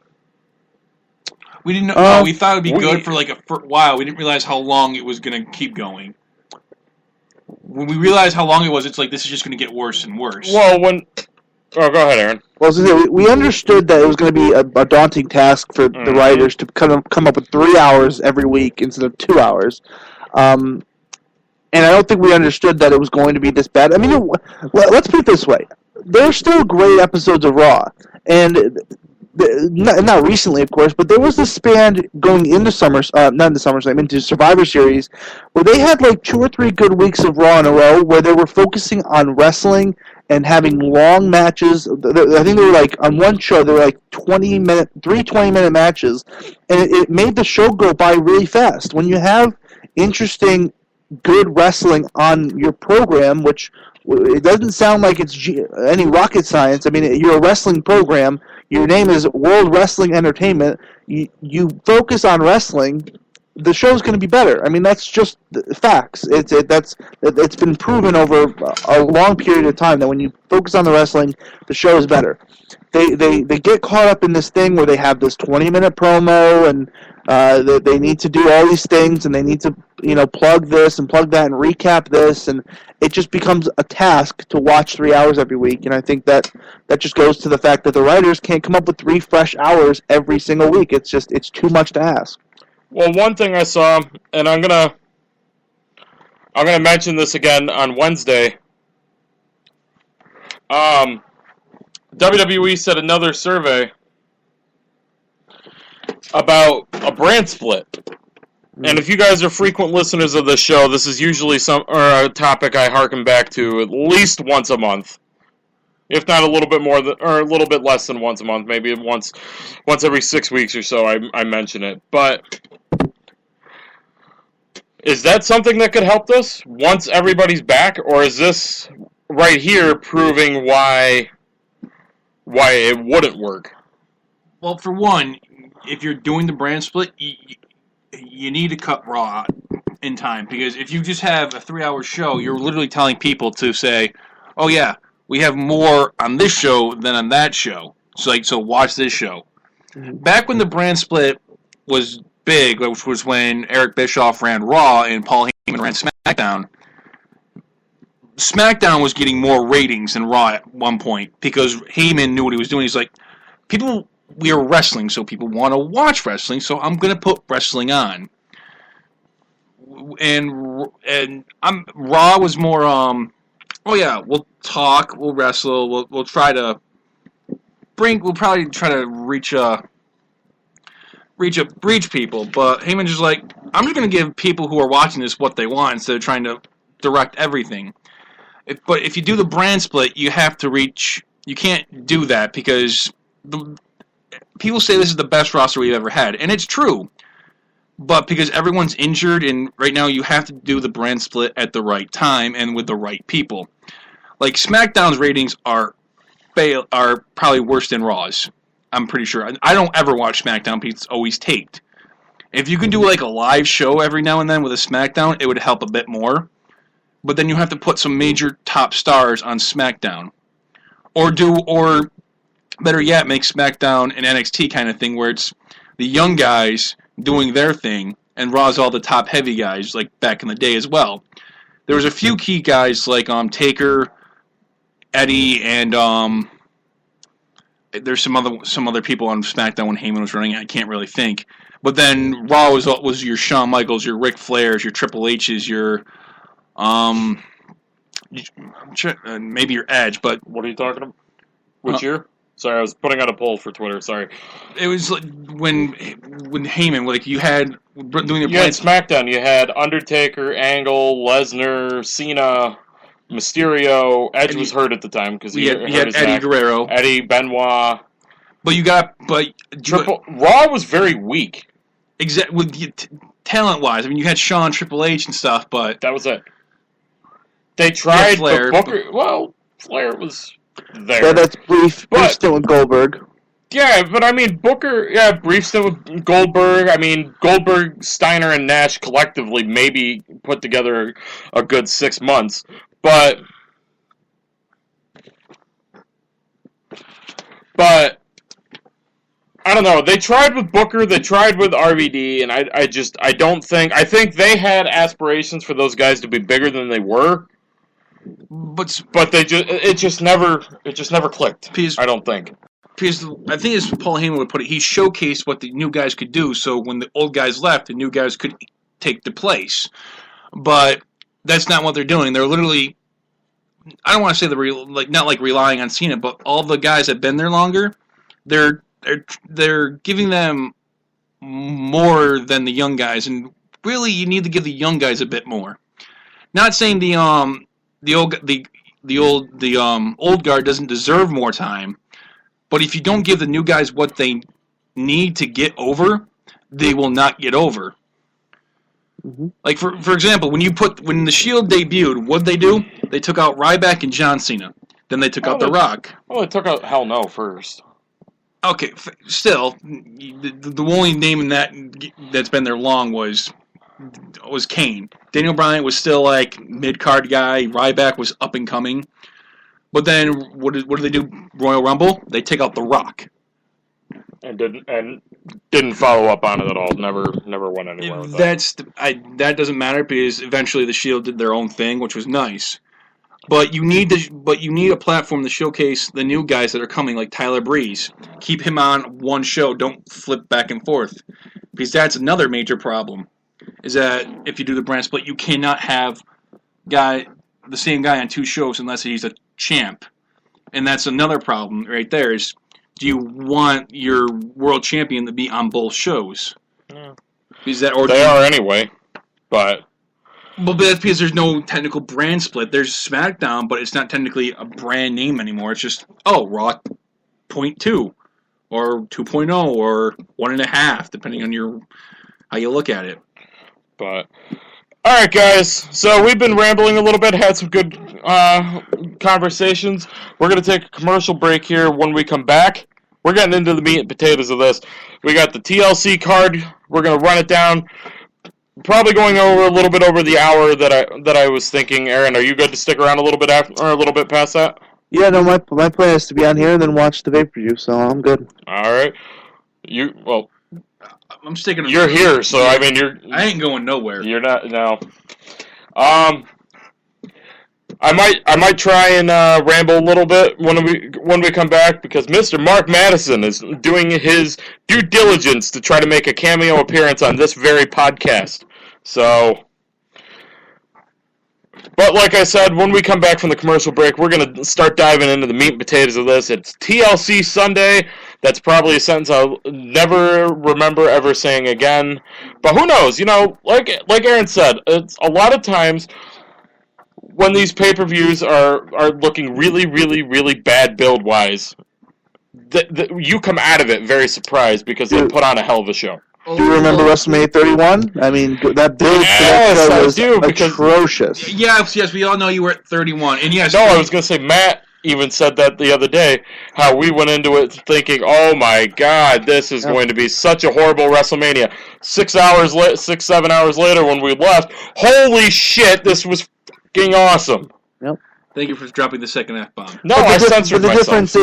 We didn't know. We thought it would be good for like a while. We didn't realize how long it was going to keep going. When we realized how long it was, it's like, this is just going to get worse and worse. Well, when... Oh, go ahead, Aaron. Well, we understood that it was going to be a daunting task for the writers to come up with 3 hours every week instead of 2 hours. And I don't think we understood that it was going to be this bad. I mean, let's put it this way. There are still great episodes of Raw. And not recently, of course, but there was this span going into into Survivor Series, where they had like 2 or 3 good weeks of Raw in a row, where they were focusing on wrestling and having long matches. I think they were like, on one show, they were like 20-minute matches, and it made the show go by really fast. When you have interesting, good wrestling on your program, which it doesn't sound like it's any rocket science. I mean, you're a wrestling program. Your name is World Wrestling Entertainment. You focus on wrestling, the show's going to be better. I mean, that's just facts. It's been proven over a long period of time that when you focus on the wrestling, the show is better. They get caught up in this thing where they have this 20-minute promo and they need to do all these things and they need to plug this and plug that and recap this, and it just becomes a task to watch 3 hours every week. And I think that just goes to the fact that the writers can't come up with 3 fresh hours every single week. It's too much to ask. Well, one thing I saw, and I'm gonna mention this again on Wednesday. WWE said another survey about a brand split. And if you guys are frequent listeners of the show, this is usually a topic I harken back to at least once a month, if not a little bit more or a little bit less than once a month, maybe once every 6 weeks or so. I mention it, but is that something that could help this once everybody's back, or is this right here proving why it wouldn't work? Well, for one, if you're doing the brand split, you need to cut Raw in time, because if you just have a 3-hour show, you're literally telling people to say, oh yeah, we have more on this show than on that show, so watch this show. Back when the brand split was big, which was when Eric Bischoff ran Raw and Paul Heyman ran SmackDown, SmackDown was getting more ratings than Raw at one point, because Heyman knew what he was doing. He's like, we are wrestling, so people want to watch wrestling, so I'm going to put wrestling on. And Raw was more, oh yeah, we'll talk, we'll wrestle, we'll try to probably try to reach people, but Heyman's just like, I'm just going to give people who are watching this what they want instead of trying to direct everything. But if you do the brand split, you have to reach, you can't do that because people say this is the best roster we've ever had, and it's true. But because everyone's injured, and right now you have to do the brand split at the right time and with the right people. Like, SmackDown's ratings are probably worse than Raw's. I'm pretty sure. I don't ever watch SmackDown because it's always taped. If you can do like a live show every now and then with a SmackDown, it would help a bit more. But then you have to put some major top stars on SmackDown. Or better yet, make SmackDown an NXT kind of thing where it's the young guys doing their thing, and Raw's all the top heavy guys, like back in the day as well. There was a few key guys like Taker, Eddie, and there's some other people on SmackDown when Heyman was running. I can't really think. But then Raw was your Shawn Michaels, your Ric Flairs, your Triple H's, your maybe your Edge. But what are you talking about? Which year? Sorry, I was putting out a poll for Twitter. Sorry. It was like when Heyman, like you had doing your. You had SmackDown. You had Undertaker, Angle, Lesnar, Cena, Mysterio. Edge was hurt at the time because he had Eddie Guerrero, Eddie Benoit. But Raw was very weak. Exactly, with talent-wise. I mean, you had Shawn, Triple H, and stuff, but that was it. They tried Flair, Booker. Well, Flair was there. But that's brief stint with Goldberg. Yeah, but I mean, Booker, brief stint with Goldberg. I mean, Goldberg, Steiner, and Nash collectively maybe put together a good 6 months. But I don't know. They tried with Booker, they tried with RVD, and I think they had aspirations for those guys to be bigger than they were. But it just never clicked. I don't think. Because I think as Paul Heyman would put it, he showcased what the new guys could do, so when the old guys left, the new guys could take the place. But that's not what they're doing. They're literally, I don't want to say not like relying on Cena, but all the guys that have been there longer, they're giving them more than the young guys, and really you need to give the young guys a bit more. Not saying the old guard doesn't deserve more time, but if you don't give the new guys what they need to get over, they will not get over. Mm-hmm. Like for example, when the Shield debuted, what'd they do? They took out Ryback and John Cena. Then they took out The Rock. Well, they took out Hell No first. Okay, still, the only name in that's been there long was Kane. Daniel Bryan was still like mid-card guy. Ryback was up and coming. But then what do they do? Royal Rumble? They take out The Rock. And didn't follow up on it at all. Never went anywhere with that. That doesn't matter because eventually the Shield did their own thing, which was nice. But you need a platform to showcase the new guys that are coming, like Tyler Breeze. Keep him on one show. Don't flip back and forth, because that's another major problem. Is that if you do the brand split, you cannot have the same guy on two shows unless he's a champ, and that's another problem right there. Is do you want your world champion to be on both shows? Yeah. They are anyway, but. Well, that's because there's no technical brand split. There's SmackDown, but it's not technically a brand name anymore. It's just, Raw 0.2, or 2.0, or 1.5, depending on how you look at it. But, alright guys, so we've been rambling a little bit, had some good conversations. We're going to take a commercial break here. When we come back, we're getting into the meat and potatoes of this. We got the TLC card. We're going to run it down. Probably going over a little bit over the hour that I was thinking. Aaron, are you good to stick around a little bit after, or a little bit past that? Yeah, no, my plan is to be on here and then watch the pay-per-view, so I'm good. All right. I'm sticking. You're here, so I mean I ain't going nowhere. You're not no. I might try and ramble a little bit when we come back, because Mr. Mark Madison is doing his due diligence to try to make a cameo appearance on this very podcast. So, but like I said, when we come back from the commercial break, we're going to start diving into the meat and potatoes of this. It's TLC Sunday. That's probably a sentence I'll never remember ever saying again. But who knows? You know, like Aaron said, it's a lot of times when these pay-per-views are looking really, really, really bad build-wise, you come out of it very surprised because they put on a hell of a show. Do you remember WrestleMania 31? I mean, that build to that show was atrocious. Yes, we all know you were at 31. And yes, no, I was going to say, Matt even said that the other day, how we went into it thinking, oh my God, this is going to be such a horrible WrestleMania. 7 hours later when we left, holy shit, this was awesome. Yep. Thank you for dropping the second F-bomb. No, I censored myself. The difference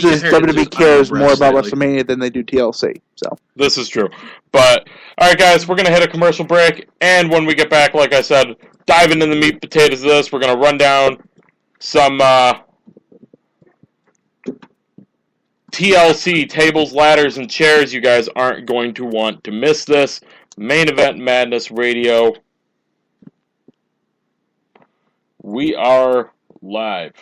is WWE cares more about WrestleMania than they do TLC. So this is true. But, alright guys, we're going to hit a commercial break, and when we get back, like I said, diving into the meat and potatoes of this, we're going to run down some TLC, tables, ladders, and chairs. You guys aren't going to want to miss this. Main Event Madness Radio. We are live.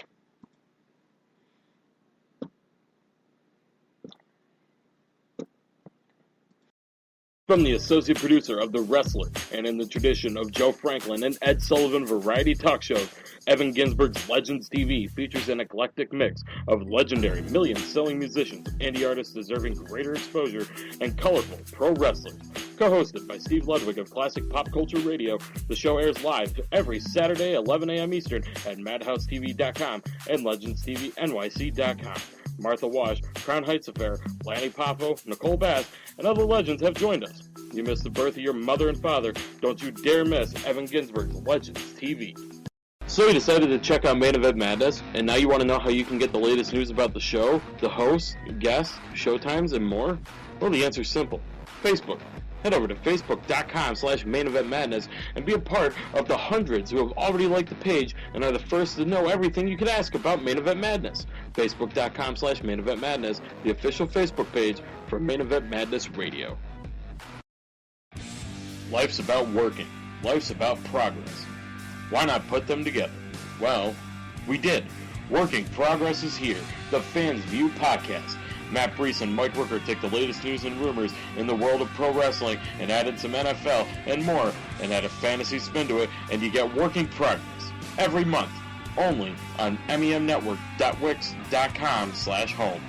From the associate producer of The Wrestler, and in the tradition of Joe Franklin and Ed Sullivan variety talk shows, Evan Ginsberg's Legends TV features an eclectic mix of legendary million-selling musicians, indie artists deserving greater exposure, and colorful pro wrestlers. Co-hosted by Steve Ludwig of Classic Pop Culture Radio, the show airs live every Saturday, 11 a.m. Eastern at MadhouseTV.com and LegendsTVNYC.com. Martha Wash, Crown Heights Affair, Lanny Poffo, Nicole Bass, and other legends have joined us. You missed the birth of your mother and father. Don't you dare miss Evan Ginsberg's Legends TV. So you decided to check out Main Event Madness, and now you want to know how you can get the latest news about the show, the hosts, guests, showtimes, and more? Well, the answer's simple. Facebook. Head over to facebook.com/maineventmadness and be a part of the hundreds who have already liked the page and are the first to know everything you could ask about Main Event Madness. Facebook.com/maineventmadness, the official Facebook page for Main Event Madness Radio. Life's about working. Life's about progress. Why not put them together? Well, we did. Working Progress is here, the Fans View podcast. Matt Brees and Mike Rooker take the latest news and rumors in the world of pro wrestling and added some NFL and more and add a fantasy spin to it, and you get Working Progress every month only on memnetwork.wix.com/home.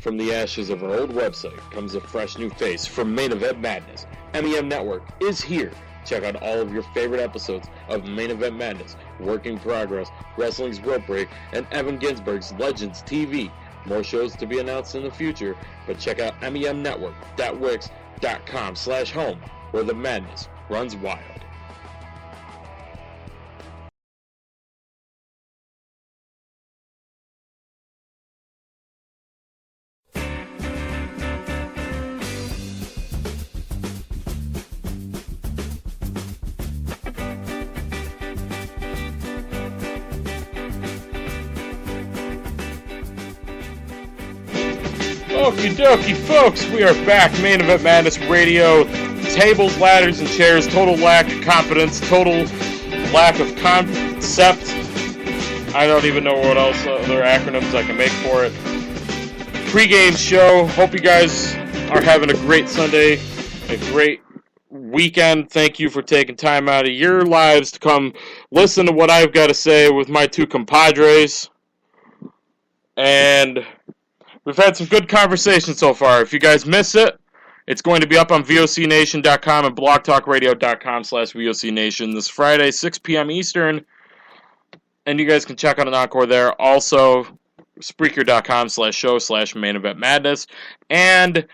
From the ashes of our old website comes a fresh new face from Main Event Madness. MEM Network is here. Check out all of your favorite episodes of Main Event Madness, Working Progress, Wrestling's Rope Break, and Evan Ginsberg's Legends TV. More shows to be announced in the future, but check out memnetwork.wix.com/home, where the madness runs wild. Okie dokie, folks, we are back. Main Event Madness Radio. Tables, ladders, and chairs. Total lack of confidence. Total lack of concept. I don't even know what else other acronyms I can make for it. Pre-game show. Hope you guys are having a great Sunday, a great weekend. Thank you for taking time out of your lives to come listen to what I've got to say with my two compadres. And we've had some good conversations so far. If you guys miss it, it's going to be up on VOCNation.com and blogtalkradio.com/VOCNation this Friday, 6 p.m. Eastern. And you guys can check out an encore there. Also, Spreaker.com/show/maineventmadness. And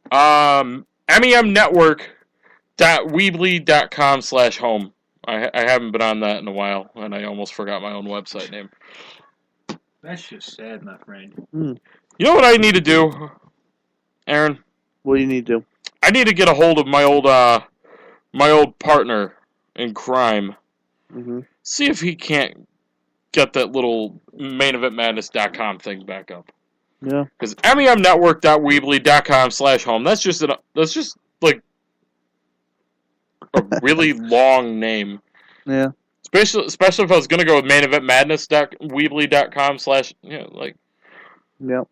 MEMnetwork.weebly.com/home. I haven't been on that in a while, and I almost forgot my own website name. That's just sad, my friend. You know what I need to do, Aaron? What do you need to do? I need to get a hold of my old partner in crime. Mm-hmm. See if he can't get that little maineventmadness.com thing back up. Yeah. Because MEMnetwork.weebly.com/home. That's just like a really long name. Yeah. Especially if I was going to go with maineventmadness.weebly.com/ Yep.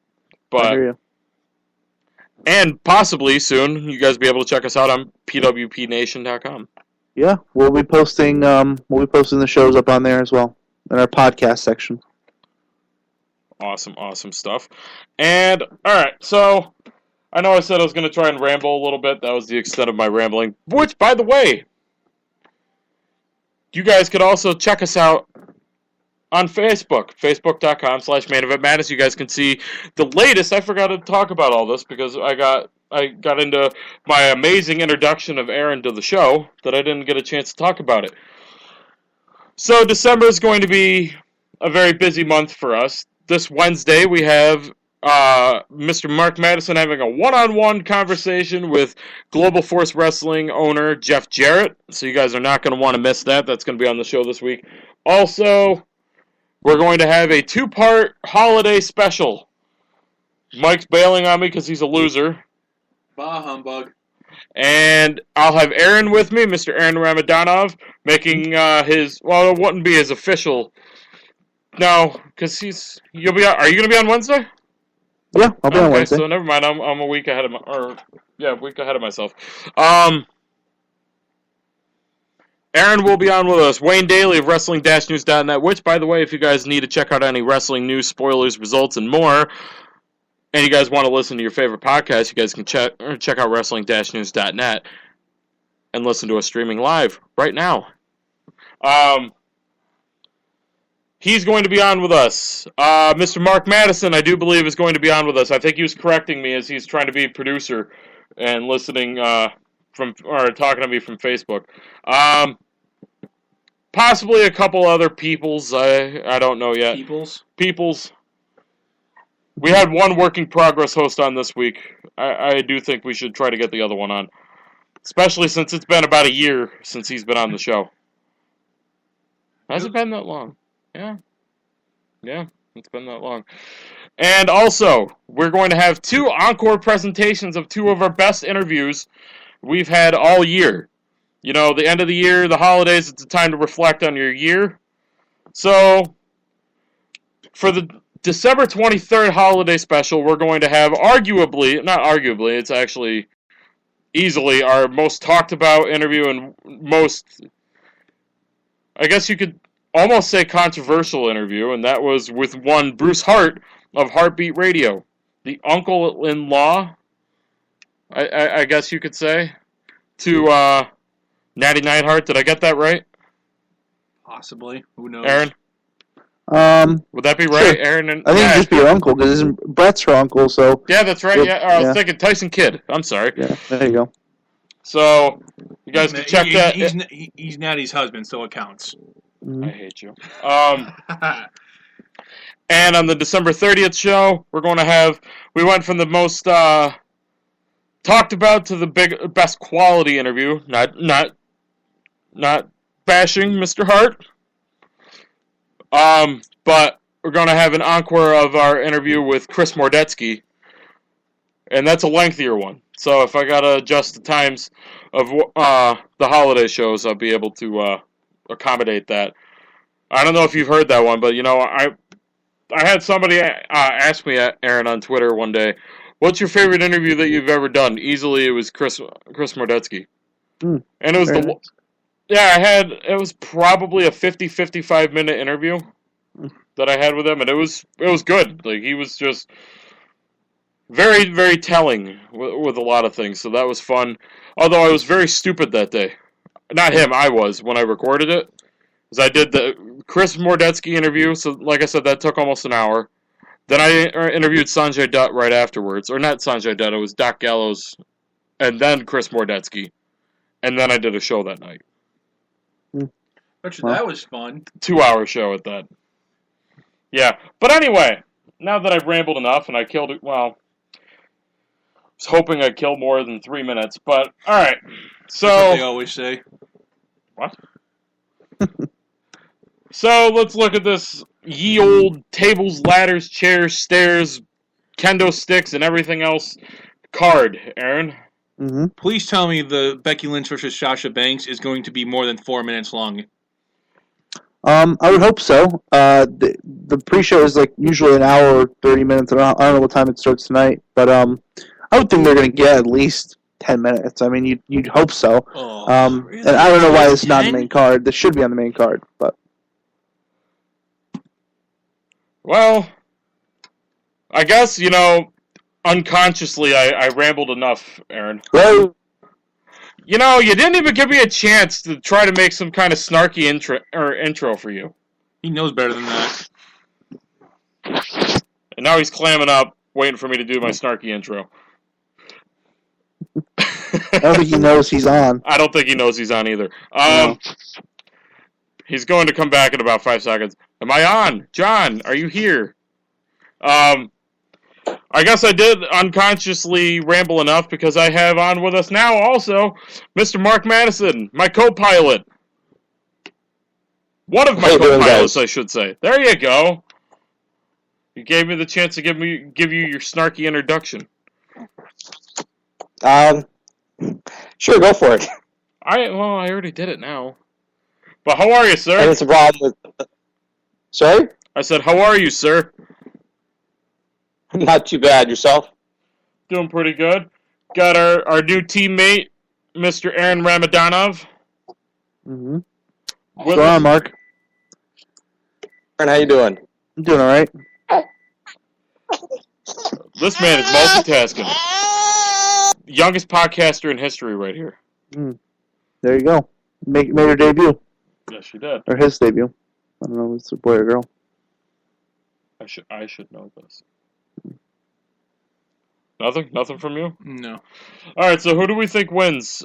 But, I hear you. And possibly soon, you guys will be able to check us out on pwpnation.com. Yeah, we'll be posting the shows up on there as well in our podcast section. Awesome stuff. And all right, so I know I said I was going to try and ramble a little bit. That was the extent of my rambling. Which, by the way, you guys could also check us out on Facebook, facebook.com/maineventmadness. You guys can see the latest. I forgot to talk about all this because I got into my amazing introduction of Aaron to the show that I didn't get a chance to talk about it. So December is going to be a very busy month for us. This Wednesday we have Mr. Mark Madison having a one-on-one conversation with Global Force Wrestling owner Jeff Jarrett. So you guys are not going to want to miss that. That's going to be on the show this week. Also, we're going to have a 2-part holiday special. Mike's bailing on me because he's a loser. Bah humbug. And I'll have Aaron with me, Mr. Aaron Ramadanov, making his, well, it wouldn't be his official. No, because are you going to be on Wednesday? Yeah, I'll be on Wednesday. So never mind, I'm a week ahead of myself. Aaron will be on with us. Wayne Daly of Wrestling-News.net, which, by the way, if you guys need to check out any wrestling news, spoilers, results, and more, and you guys want to listen to your favorite podcast, you guys can check out Wrestling-News.net and listen to us streaming live right now. He's going to be on with us. Mr. Mark Madison, I do believe, is going to be on with us. I think he was correcting me as he's trying to be a producer and listening talking to me from Facebook. Possibly a couple other peoples. I don't know yet. Peoples. We had one working progress host on this week. I do think we should try to get the other one on. Especially since it's been about a year since he's been on the show. Has it been that long? Yeah, it's been that long. And also, we're going to have 2 encore presentations of 2 of our best interviews we've had all year. You know, the end of the year, the holidays, it's a time to reflect on your year. So, for the December 23rd holiday special, we're going to have it's actually easily our most talked about interview and most, I guess you could almost say controversial interview, and that was with one Bruce Hart of Heartbeat Radio, the uncle-in-law, I guess you could say, to Natty Neidhart. Did I get that right? Possibly. Who knows? Aaron? Would that be right, sure. Aaron? I think it'd just be your uncle, because Brett's her uncle, so... Yeah, that's right. I was thinking Tyson Kidd. I'm sorry. Yeah, there you go. So, you guys can check that. He's Natty's husband, so it counts. I hate you. And on the December 30th show, we went from the most talked about to the best quality interview. Not bashing Mr. Hart. But we're going to have an encore of our interview with Chris Mordetsky. And that's a lengthier one. So if I got to adjust the times of the holiday shows, I'll be able to accommodate that. I don't know if you've heard that one, but I had somebody ask me, Aaron, on Twitter one day, what's your favorite interview that you've ever done? Easily, it was Chris Mordetsky. And it was it was probably a 55 minute interview that I had with him, and it was good. Like, he was just very, very telling with a lot of things, so that was fun. Although I was very stupid that day. Not him, I was, when I recorded it. Because I did the Chris Mordetsky interview, so like I said, that took almost an hour. Then I interviewed Sanjay Dutt right afterwards. Or not Sanjay Dutt, it was Doc Gallows, and then Chris Mordetsky. And then I did a show that night. That was fun. 2-hour show at that. Yeah, but anyway, now that I've rambled enough and I killed it, well, I was hoping I'd kill more than 3 minutes, but alright. So, that's what they always say. What? So, let's look at this ye old tables, ladders, chairs, stairs, kendo sticks, and everything else card, Aaron. Mm-hmm. Please tell me the Becky Lynch versus Sasha Banks is going to be more than 4 minutes long. I would hope so. The pre-show is like usually an hour or 30 minutes. I don't know what time it starts tonight, but I would think they're going to get at least 10 minutes. I mean, you'd hope so. Really? And I don't know why this is not on the main card. This should be on the main card, but... Well, I guess, unconsciously I rambled enough, Aaron. Well, you didn't even give me a chance to try to make some kind of snarky intro for you. He knows better than that. And now he's clamming up, waiting for me to do my snarky intro. I don't think he knows he's on. I don't think he knows he's on either. No. He's going to come back in about 5 seconds. Am I on? John, are you here? I guess I did unconsciously ramble enough because I have on with us now also Mr. Mark Madison, my co-pilot. One of my Hey, doing, co-pilots, guys? I should say. There you go. You gave me the chance to give you your snarky introduction. Sure, go for it. I already did it now. But how are you, sir? And it's a problem with... Sorry? I said, how are you, sir? Not too bad. Yourself? Doing pretty good. Got our new teammate, Mr. Aaron Ramadanov. Mm-hmm. What's going on, Mark? Aaron, how you doing? I'm doing all right. This man is multitasking. Youngest podcaster in history right here. There you go. Made her debut. Yes, she did. Or his debut. I don't know if it's a boy or girl. I should know this. Nothing from you? No. All right, so who do we think wins,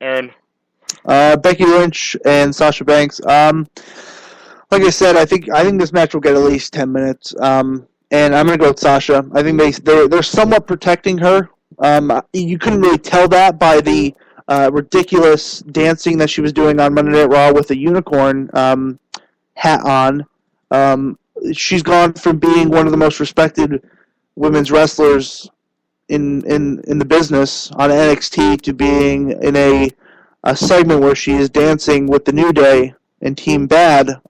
Aaron? Becky Lynch and Sasha Banks. Like I said, I think this match will get at least 10 minutes. And I'm gonna go with Sasha. I think they're somewhat protecting her. You couldn't really tell that by the ridiculous dancing that she was doing on Monday Night Raw with a unicorn hat on. She's gone from being one of the most respected women's wrestlers in the business on NXT to being in a segment where she is dancing with the New Day and Team Bad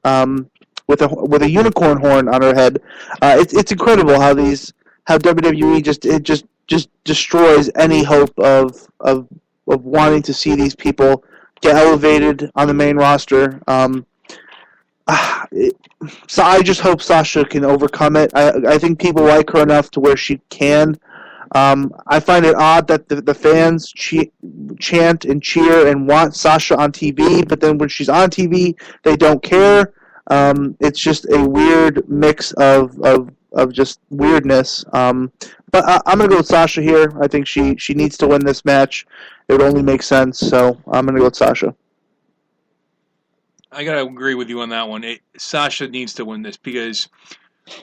with a unicorn horn on her head. It's incredible how WWE just destroys any hope of wanting to see these people get elevated on the main roster. So I just hope Sasha can overcome it. I think people like her enough to where she can. I find it odd that the fans chant and cheer and want Sasha on TV, but then when she's on TV, they don't care. It's just a weird mix of just weirdness. But I'm going to go with Sasha here. I think she needs to win this match. It would only make sense, so I'm going to go with Sasha. I gotta agree with you on that one. Sasha needs to win this because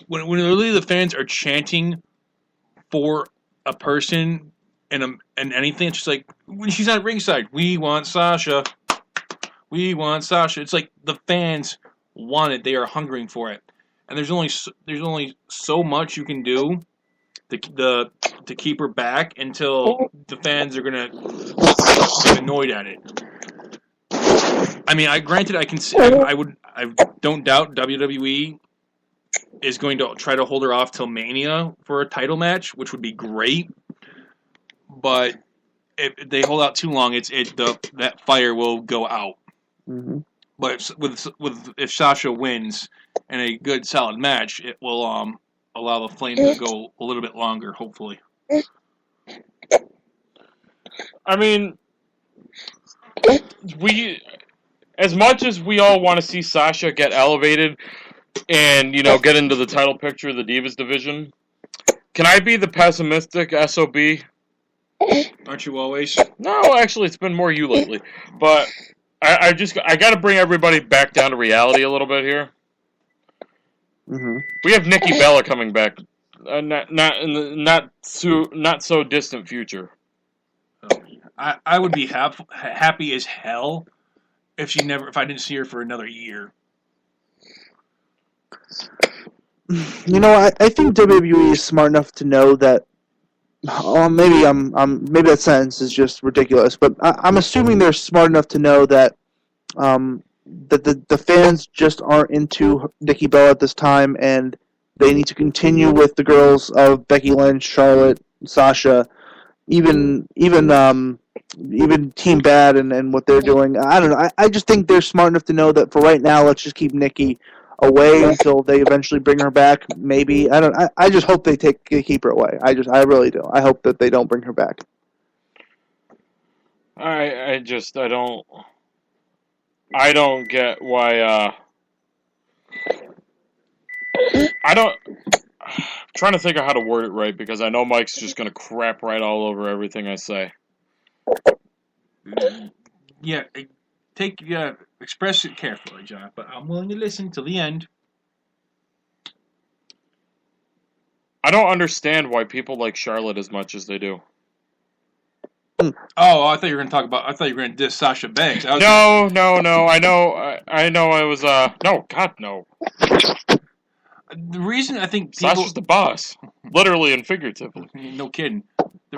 when really the fans are chanting for a person and anything, it's just like when she's at ringside, we want Sasha, we want Sasha. It's like the fans want it; they are hungering for it, and there's only so much you can do to keep her back until the fans are gonna get annoyed at it. I mean, granted, I can see. I don't doubt WWE is going to try to hold her off till Mania for a title match, which would be great. But if they hold out too long, that fire will go out. Mm-hmm. But if Sasha wins in a good solid match, it will allow the flame to go a little bit longer, hopefully. I mean, as much as we all want to see Sasha get elevated and, get into the title picture of the Divas division, can I be the pessimistic SOB? Aren't you always? No, actually, it's been more you lately. But I got to bring everybody back down to reality a little bit here. Mm-hmm. We have Nikki Bella coming back, not in the not so distant future. I would be happy as hell if I didn't see her for another year. I think WWE is smart enough to know that. Maybe maybe that sentence is just ridiculous, but I'm assuming they're smart enough to know that that the fans just aren't into Nikki Bella at this time, and they need to continue with the girls of Becky Lynch, Charlotte, Sasha, even Team Bad and what they're doing. I don't know. I just think they're smart enough to know that for right now, let's just keep Nikki away until they eventually bring her back. Maybe I just hope they keep her away. I really do. I hope that they don't bring her back. I don't get why. I'm trying to think of how to word it right because I know Mike's just gonna crap right all over everything I say. Yeah, express it carefully, John, but I'm willing to listen till the end. I don't understand why people like Charlotte as much as they do. Oh, I thought you were going to diss Sasha Banks. No. I know. I know it was, no, God, no. The reason I think people... Sasha's the boss. Literally and figuratively. No kidding.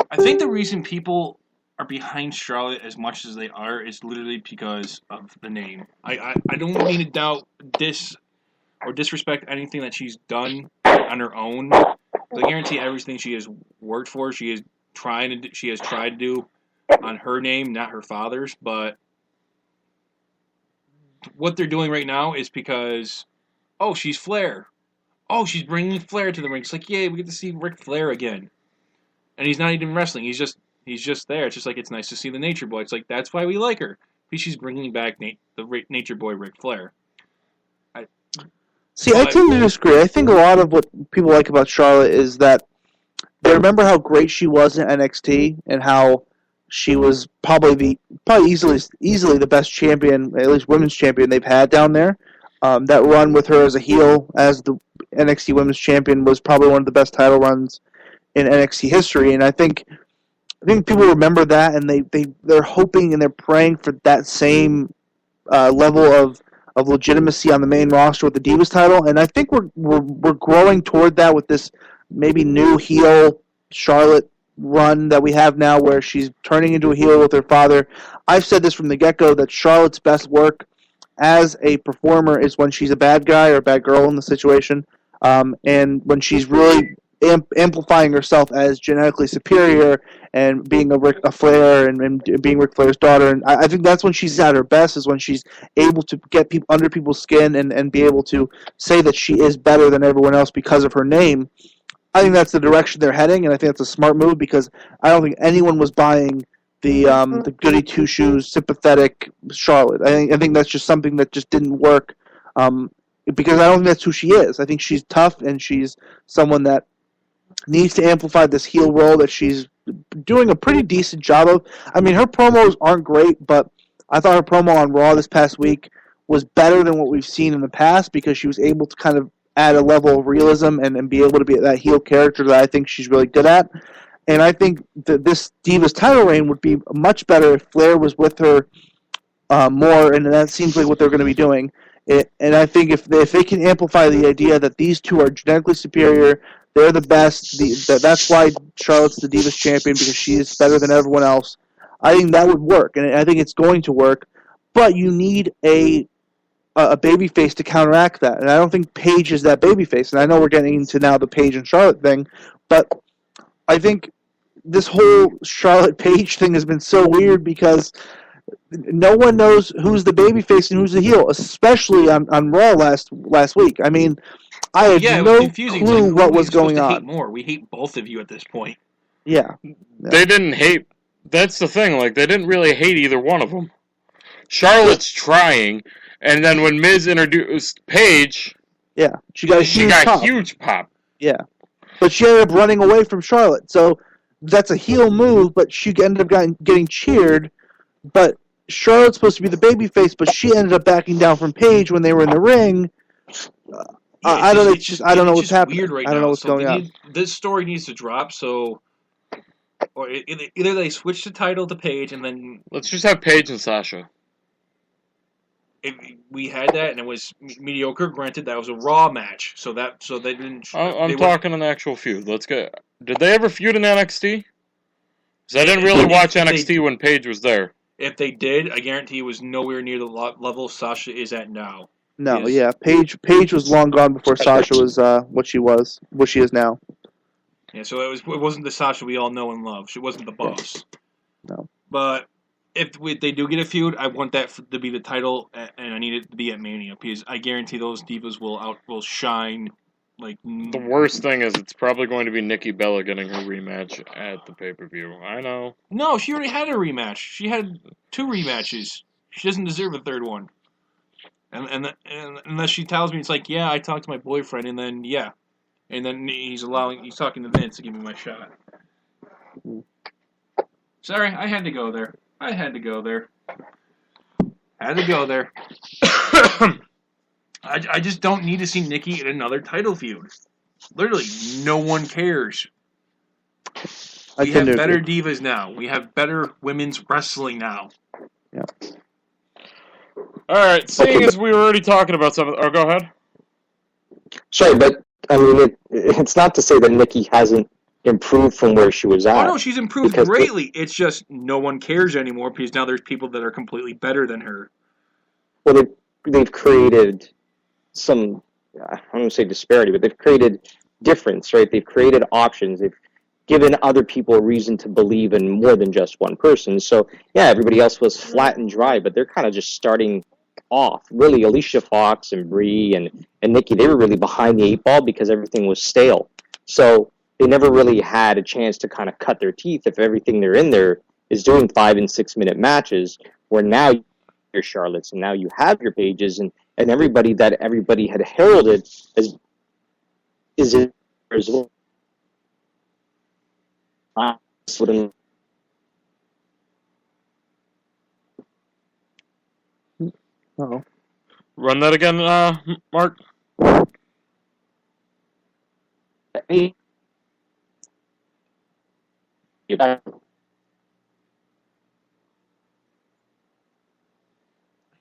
I think the reason people are behind Charlotte as much as they are is literally because of the name. I don't mean to doubt or disrespect anything that she's done on her own. I guarantee everything she has worked for, she has tried to do on her name, not her father's. But what they're doing right now is because, oh, she's Flair. Oh, she's bringing Flair to the ring. It's like, yay, we get to see Ric Flair again. And he's not even wrestling. He's just there. It's just like, it's nice to see the Nature Boy. It's like, that's why we like her. Because she's bringing back the Nature Boy Ric Flair. I tend to disagree. I think a lot of what people like about Charlotte is that they remember how great she was in NXT and how she was probably easily the best champion, at least women's champion they've had down there. That run with her as a heel, as the NXT Women's Champion, was probably one of the best title runs in NXT history. And I think people remember that, and they're hoping and they're praying for that same level of legitimacy on the main roster with the Divas title. And I think we're growing toward that with this maybe new heel Charlotte run that we have now, where she's turning into a heel with her father. I've said this from the get-go that Charlotte's best work as a performer is when she's a bad guy or a bad girl in the situation, and when she's really amplifying herself as genetically superior and being a Flair and being Ric Flair's daughter. And I think that's when she's at her best, is when she's able to get under people's skin and be able to say that she is better than everyone else because of her name. I think that's the direction they're heading, and I think that's a smart move, because I don't think anyone was buying the goody two shoes sympathetic Charlotte. I think that's just something that just didn't work, because I don't think that's who she is. I think she's tough, and she's someone that needs to amplify this heel role that she's doing a pretty decent job of. I mean, her promos aren't great, but I thought her promo on Raw this past week was better than what we've seen in the past, because she was able to kind of add a level of realism and be able to be that heel character that I think she's really good at. And I think that this Divas title reign would be much better if Flair was with her more, and that seems like what they're going to be doing. And I think if they can amplify the idea that these two are genetically superior, they're the best, that's why Charlotte's the Divas champion, because she is better than everyone else, I think that would work, and I think it's going to work. But you need a babyface to counteract that, and I don't think Paige is that babyface. And I know we're getting into now the Paige and Charlotte thing, but I think this whole Charlotte Paige thing has been so weird, because no one knows who's the babyface and who's the heel, especially on Raw last week. I mean, I had no clue what was going on. Hate more. We hate both of you at this point. Yeah. They didn't hate. That's the thing. Like, they didn't really hate either one of them. Charlotte's trying, and then when Miz introduced Paige, yeah, she got a huge pop. Yeah, but she ended up running away from Charlotte, so that's a heel move. But she ended up getting cheered. But Charlotte's supposed to be the babyface, but she ended up backing down from Paige when they were in the ring. I don't know what's happening. Weird right I don't know what's going on. This story needs to drop, or either they switch the title to Paige, and then let's just have Paige and Sasha. We had that, and it was mediocre. Granted, that was a Raw match, so they didn't. I'm talking an actual feud. Let's get. Did they ever feud in NXT? Because I didn't really watch NXT when Paige was there. If they did, I guarantee it was nowhere near the level Sasha is at now. No, yeah, Paige was long gone before Sasha was what she is now. Yeah, so it wasn't the Sasha we all know and love. She wasn't the boss. No. But if they do get a feud, I want that to be the title, and I need it to be at Mania, because I guarantee those divas will shine. Like, the worst thing is it's probably going to be Nikki Bella getting her rematch at the pay-per-view. I know. No, she already had a rematch. She had 2 rematches. She doesn't deserve a third one. And unless she tells me, it's like, yeah, I talked to my boyfriend, and then he's talking to Vince to give me my shot. Sorry, I had to go there. I just don't need to see Nikki in another title feud. Literally, no one cares. We have better divas now. We have better women's wrestling now. Yeah. All right, seeing as we were already talking about something. Oh, go ahead. Sorry, but I mean, it's not to say that Nikki hasn't improved from where she was Oh at. no, she's improved Because greatly. It's just no one cares anymore because now there's people that are completely better than her. Well, they've created some, I don't want to say disparity, but they've created difference, right? They've created options. They've given other people a reason to believe in more than just one person. So, yeah, everybody else was flat and dry, but they're kind of just starting off. Really, Alicia Fox and Brie and Nikki, they were really behind the 8 ball because everything was stale. So they never really had a chance to kind of cut their teeth if everything they're in there is doing 5 and 6 minute matches, where now your Charlottes and now you have your Pages and everybody that everybody had heralded as is it as well. Oh. Run that again, Mark. I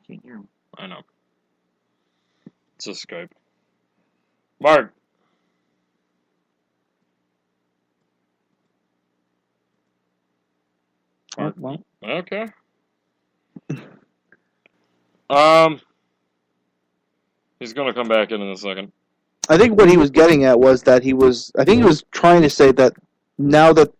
Can't hear him. I know. It's a Skype. Mark. Well. Okay. He's gonna come back in a second. I think what he was getting at was that he was trying to say that now that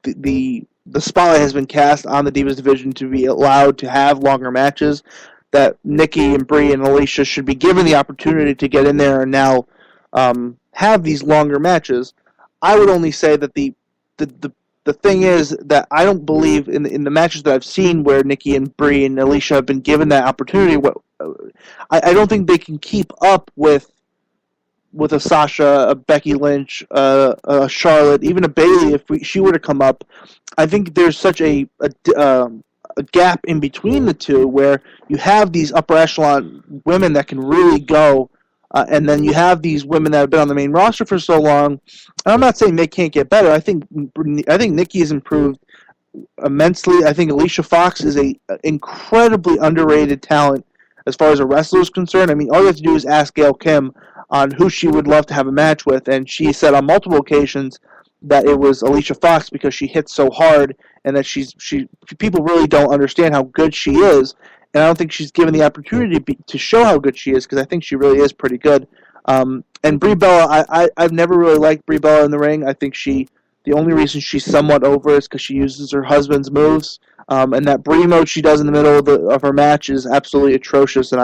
the spotlight has been cast on the Divas division to be allowed to have longer matches, that Nikki and Brie and Alicia should be given the opportunity to get in there and now have these longer matches. I would only say that the thing is that I don't believe in the matches that I've seen where Nikki and Brie and Alicia have been given that opportunity. I don't think they can keep up with a Sasha, a Becky Lynch, a Charlotte, even a Bayley. If she were to come up, I think there's such a gap in between the two where you have these upper echelon women that can really go, and then you have these women that have been on the main roster for so long. And I'm not saying they can't get better. I think Nikki has improved immensely. I think Alicia Fox is a incredibly underrated talent as far as a wrestler is concerned. I mean, all you have to do is ask Gail Kim on who she would love to have a match with, and she said on multiple occasions that it was Alicia Fox because she hits so hard, and that people really don't understand how good she is, and I don't think she's given the opportunity to show how good she is, because I think she really is pretty good. And Brie Bella, I've never really liked Brie Bella in the ring. I think the only reason she's somewhat over is because she uses her husband's moves, and that Brie mode she does in the middle of her match is absolutely atrocious, and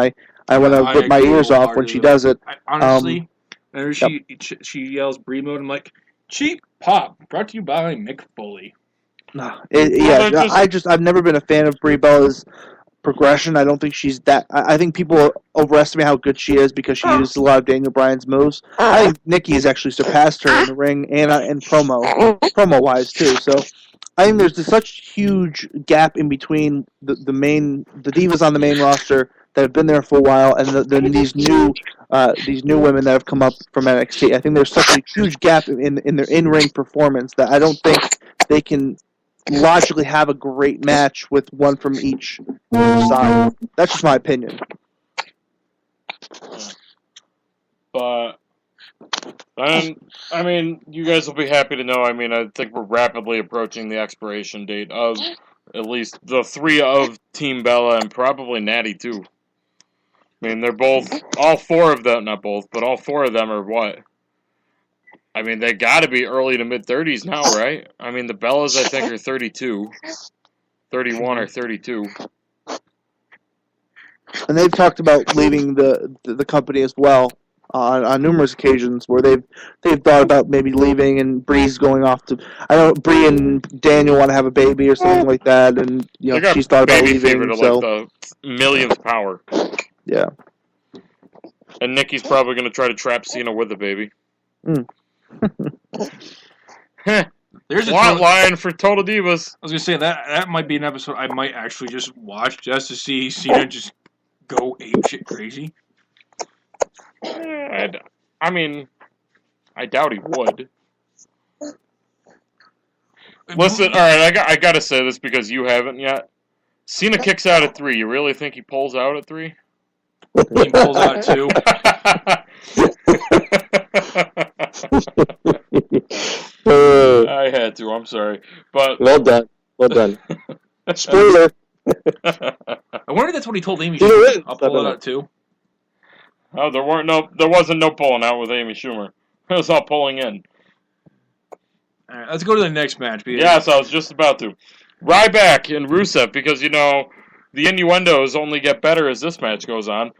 I want to rip my ears off when she does it. Honestly, whenever she yells Brie mode, I'm like, cheap pop, brought to you by Mick Foley. I've never been a fan of Brie Bella's progression. I don't think she's that. I think people overestimate how good she is because she uses a lot of Daniel Bryan's moves. I think Nikki has actually surpassed her in the ring and promo wise too. So I think there's such huge gap in between the divas on the main roster that have been there for a while, and then these new women that have come up from NXT. I think there's such a huge gap in their in-ring performance that I don't think they can logically have a great match with one from each side. That's just my opinion. But I mean, you guys will be happy to know. I mean, I think we're rapidly approaching the expiration date of at least the 3 of Team Bella and probably Natty too. I mean, all 4 of them, not both, but all 4 of them are what? I mean, they got to be early to mid-30s now, right? I mean, the Bellas, I think, are 32, 31 or 32. And they've talked about leaving the company as well on numerous occasions where they've thought about maybe leaving, and Brie's going off to. I know Brie and Daniel want to have a baby or something like that, and she's thought about leaving. So like the millionth power. Yeah. And Nikki's probably going to try to trap Cena with the baby. There's a line for Total Divas. I was going to say, that might be an episode I might actually just watch just to see Cena just go apeshit crazy. I mean, I doubt he would. Listen, alright, I got to say this because you haven't yet. Cena kicks out at 3. You really think he pulls out at 3? He pulls out 2. I had to. I'm sorry, but well done. Well done. Spoiler. I wonder if that's what he told Amy Do Schumer. it. I'll pull it out too. Oh, there wasn't no pulling out with Amy Schumer. It was all pulling in. All right, let's go to the next match. Yes, I was just about to. Ryback and Rusev, because, the innuendos only get better as this match goes on.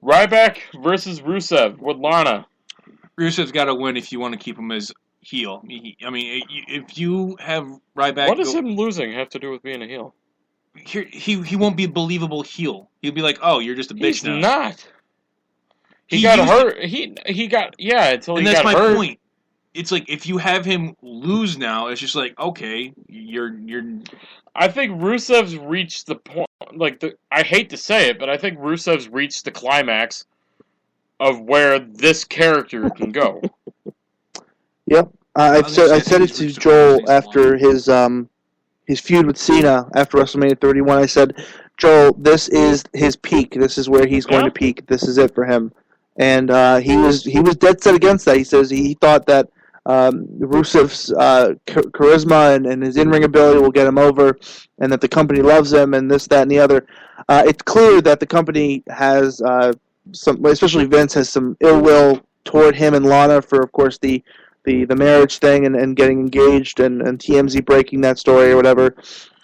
Ryback versus Rusev with Lana. Rusev's got to win if you want to keep him as heel. If you have Ryback... What does him losing have to do with being a heel? He won't be a believable heel. He'll be like, oh, you're just a bitch now. He's not. He got hurt. He got, until he got hurt. And that's my point. It's like, if you have him lose now, it's just like, okay, you're... I think Rusev's reached the point, I hate to say it, but I think Rusev's reached the climax of where this character can go. Yep. I said it to Joel after his feud with Cena after WrestleMania 31. I said, Joel, this is his peak. This is where he's going to peak. This is it for him. And he was dead set against that. He says he thought that Rusev's charisma and his in-ring ability will get him over, and that the company loves him, and this, that, and the other. It's clear that the company has some, especially Vince, has some ill will toward him and Lana for, of course, the marriage thing and getting engaged and TMZ breaking that story or whatever.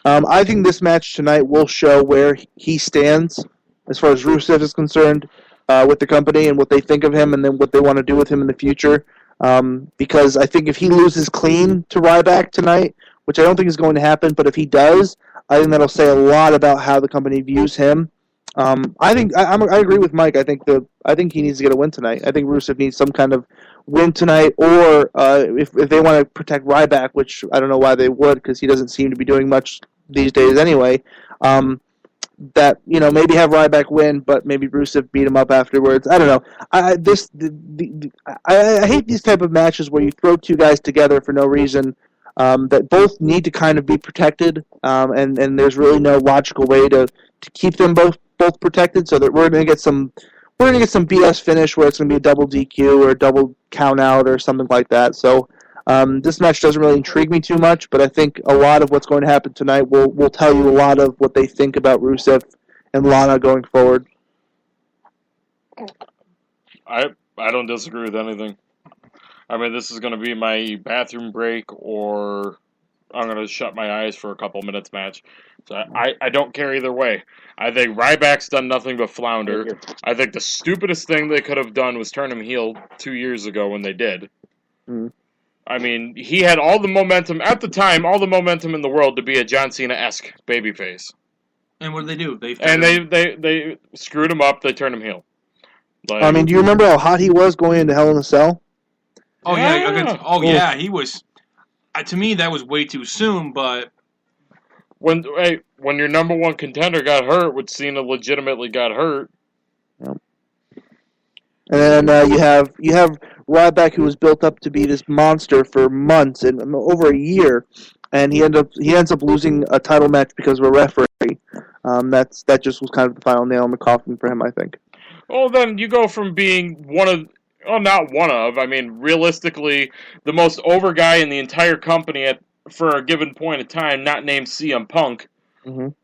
I think this match tonight will show where he stands as far as Rusev is concerned with the company and what they think of him and then what they want to do with him in the future. Because I think if he loses clean to Ryback tonight, which I don't think is going to happen, but if he does, I think that'll say a lot about how the company views him. I agree with Mike. I think he needs to get a win tonight. I think Rusev needs some kind of win tonight, or if they want to protect Ryback, which I don't know why they would, because he doesn't seem to be doing much these days anyway. That maybe have Ryback win, but maybe Rusev beat him up afterwards. I don't know. I hate these type of matches where you throw two guys together for no reason. That both need to kind of be protected, and there's really no logical way to keep them both protected. So that we're gonna get some BS finish where it's gonna be a double DQ or a double count out or something like that. So this match doesn't really intrigue me too much, but I think a lot of what's going to happen tonight will tell you a lot of what they think about Rusev and Lana going forward. I don't disagree with anything. I mean, this is going to be my bathroom break, or I'm going to shut my eyes for a couple minutes match. So I don't care either way. I think Ryback's done nothing but flounder. I think the stupidest thing they could have done was turn him heel 2 years ago when they did. Mm. I mean, he had all the momentum, at the time, all the momentum in the world to be a John Cena-esque babyface. And what did they do? They screwed him up, they turned him heel. I mean, do you remember how hot he was going into Hell in a Cell? Oh, yeah, he was... to me, that was way too soon, but... When your number one contender got hurt, when Cena legitimately got hurt... Yep. And then you have Ryback, who was built up to be this monster for months and over a year, and he ends up losing a title match because of a referee. That just was kind of the final nail in the coffin for him, I think. Well, then you go from being realistically, the most over guy in the entire company for a given point of time, not named CM Punk, and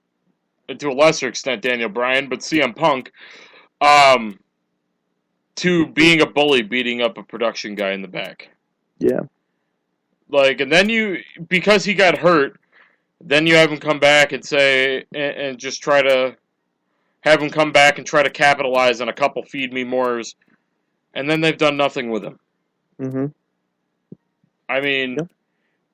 to a lesser extent Daniel Bryan, but CM Punk, to being a bully beating up a production guy in the back. Yeah. And then because he got hurt, then you have him come back and say, and just try to have him come back and try to capitalize on a couple feed me mores, and then they've done nothing with him. Mm-hmm. I mean,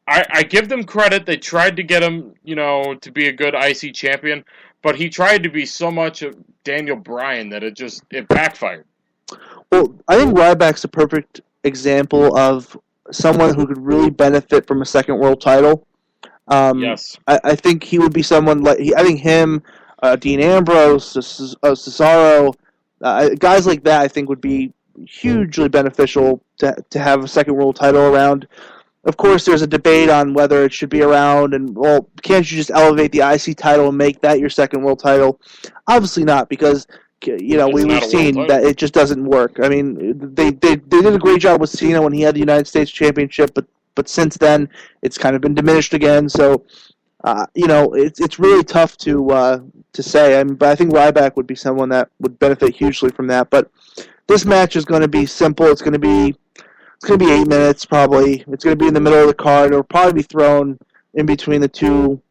I give them credit. They tried to get him, to be a good IC champion, but he tried to be so much of Daniel Bryan that it backfired. Well, I think Ryback's a perfect example of someone who could really benefit from a second world title. Yes. I think he would be someone I think him, Dean Ambrose, Cesaro, guys like that, I think would be hugely beneficial to have a second world title around. of course, there's a debate on whether it should be around, and, well, can't you just elevate the IC title and make that your second world title? Obviously not, because, we've seen that it just doesn't work. I mean, they did a great job with Cena when he had the United States Championship, but since then, it's kind of been diminished again, so, it's really tough to say. But I think Ryback would be someone that would benefit hugely from that, but this match is going to be simple. It's going to be 8 minutes probably. It's going to be in the middle of the card. It'll probably be thrown in between the two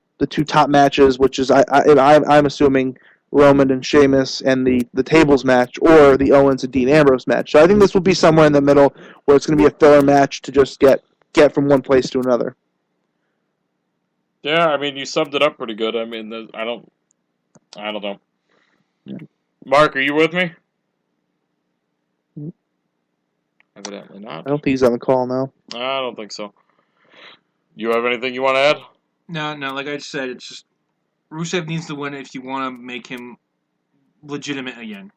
top matches, which is I'm assuming Roman and Sheamus and the tables match, or the Owens and Dean Ambrose match. So I think this will be somewhere in the middle where it's going to be a filler match to just get from one place to another. Yeah, I mean, you summed it up pretty good. I mean, I don't know. Yeah. Mark, are you with me? Evidently not. I don't think he's on the call now. I don't think so. You have anything you want to add? No. Like I said, it's just Rusev needs to win if you want to make him legitimate again.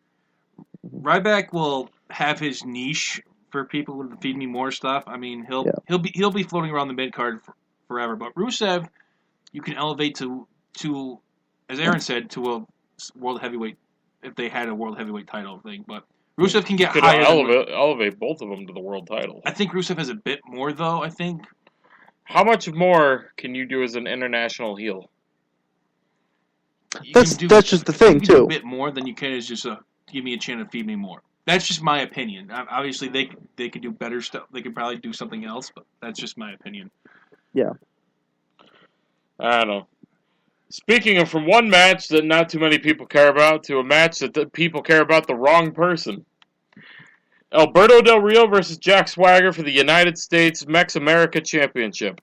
Ryback will have his niche for people with the Feed Me More stuff. I mean, he'll be floating around the mid card forever. But Rusev, you can elevate to as Aaron said, to a world heavyweight if they had a world heavyweight title thing. But Rusev can get higher. Elevate both of them to the world title. I think Rusev has a bit more, though, I think. How much more can you do as an international heel? That's just the thing, too. A bit more than you can is just give me a chance to Feed Me More. That's just my opinion. Obviously, they could do better stuff. They could probably do something else, but that's just my opinion. Yeah. I don't know. Speaking of from one match that not too many people care about to a match that people care about the wrong person. Alberto Del Rio versus Jack Swagger for the United States Mex America Championship.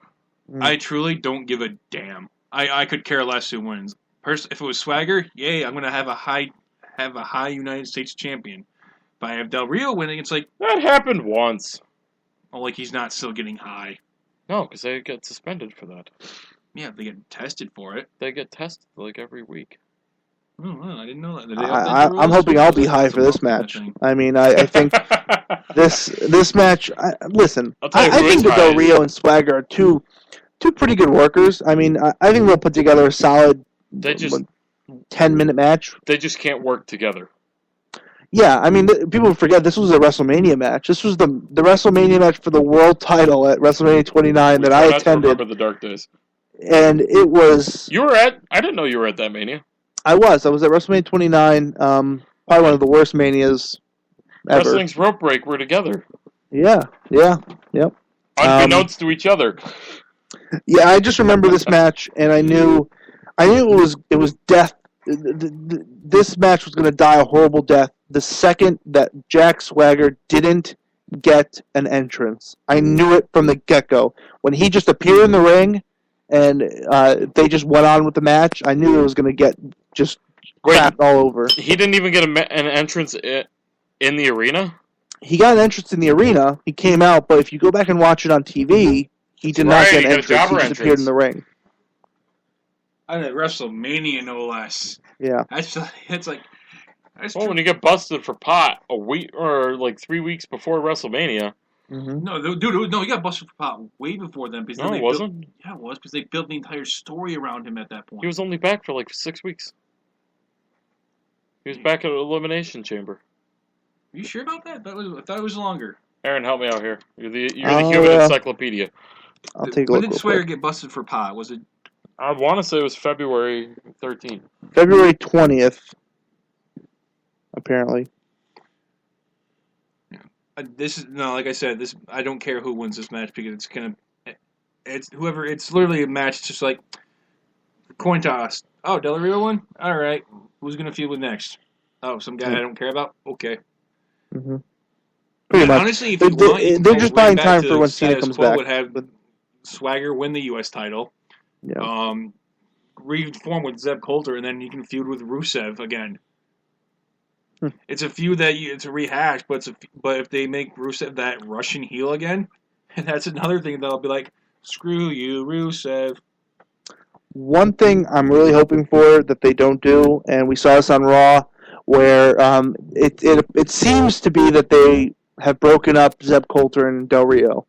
I truly don't give a damn. I could care less who wins. If it was Swagger, yay, I'm going to have a high United States champion. If I have Del Rio winning, it's like... That happened once. Oh, like he's not still getting high. No, because they get suspended for that. Yeah, they get tested for it. They get tested like every week. Oh, well, I didn't know that. I'm hoping I'll be high for this match. I mean, I think this match. Listen, I think that Del Rio and Swagger are two pretty good workers. I mean, I think they'll put together a solid 10-minute match. They just can't work together. Yeah, I mean, people forget this was a WrestleMania match. This was the WrestleMania match for the world title at WrestleMania 29 that I attended. Remember the dark days. And it was... I didn't know you were at that Mania. I was at WrestleMania 29, probably one of the worst Manias ever. Wrestling's rope break, we're together. Yep. Unbeknownst to each other. Yeah, I just remember this match, and I knew it was death. This match was going to die a horrible death the second that Jack Swagger didn't get an entrance. I knew it from the get-go. When he just appeared in the ring, and they just went on with the match, I knew it was going to get just crapped all over. He didn't even get an entrance in the arena? He got an entrance in the arena. He came out, but if you go back and watch it on TV, he did not get an entrance. He just appeared in the ring. At WrestleMania, no less. Yeah. It's like... when you get busted for pot a week or like 3 weeks before WrestleMania... Mm-hmm. No, dude, he got busted for pot way before then. Because it wasn't? Yeah, it was, because they built the entire story around him at that point. He was only back for like 6 weeks. He was back at Elimination Chamber. Are you sure about that? I thought it was longer. Aaron, help me out here. You're the human encyclopedia. I'll take a look. When did Swagger get busted for pot? Was it... I want to say it was February 13th. February 20th, apparently. Like I said, I don't care who wins this match because it's literally a match just like coin toss. Oh, Del Rio won? All right. Who's going to feud with next? Oh, some guy I don't care about? Okay. Mm-hmm. Pretty much. Honestly, if they're just buying time for when Cena comes back. Would have Swagger win the U.S. title. Yeah. Reform with Zeb Coulter, and then you can feud with Rusev again. It's a feud it's a rehash, but if they make Rusev that Russian heel again, and that's another thing they'll be like, screw you, Rusev. One thing I'm really hoping for that they don't do, and we saw this on Raw, where it seems to be that they have broken up Zeb Coulter and Del Rio.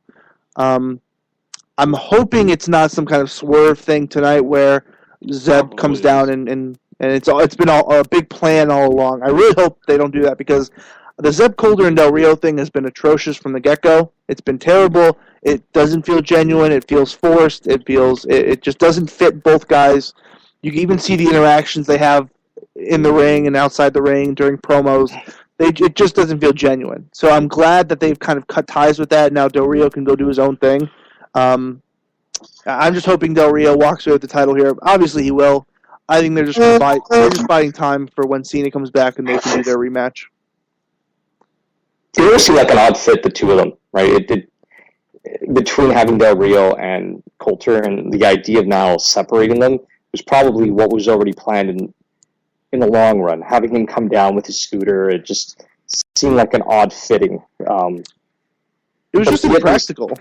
I'm hoping it's not some kind of swerve thing tonight where Zeb comes down and it's been a big plan all along. I really hope they don't do that because the Zeb Coulter and Del Rio thing has been atrocious from the get-go. It's been terrible. It doesn't feel genuine. It feels forced. It just doesn't fit both guys. You can even see the interactions they have in the ring and outside the ring during promos. It just doesn't feel genuine. So I'm glad that they've kind of cut ties with that. Now Del Rio can go do his own thing. I'm just hoping Del Rio walks away with the title here. Obviously he will. I think they're just buying time for when Cena comes back and they can do their rematch. It really seemed like an odd fit, the two of them, right? Between having Del Rio and Coulter, and the idea of now separating them was probably what was already planned in the long run. Having him come down with his scooter, it just seemed like an odd fitting. It was just impractical.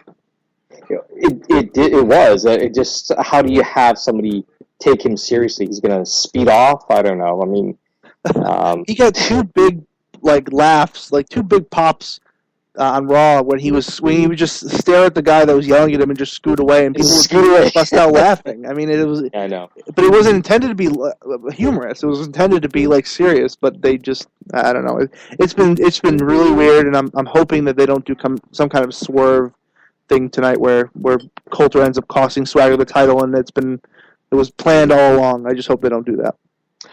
It was. It just, how do you have somebody take him seriously? He's going to speed off? I don't know. I mean, he got two big laughs, two big pops on Raw when he would just stare at the guy that was yelling at him and just scoot away, and people would bust out laughing. I mean, it was. I know, but it wasn't intended to be humorous. It was intended to be serious. But they just, I don't know. It's been really weird, and I'm hoping that they don't do some kind of swerve thing tonight where Coulter ends up costing Swagger the title, and it was planned all along. I just hope they don't do that.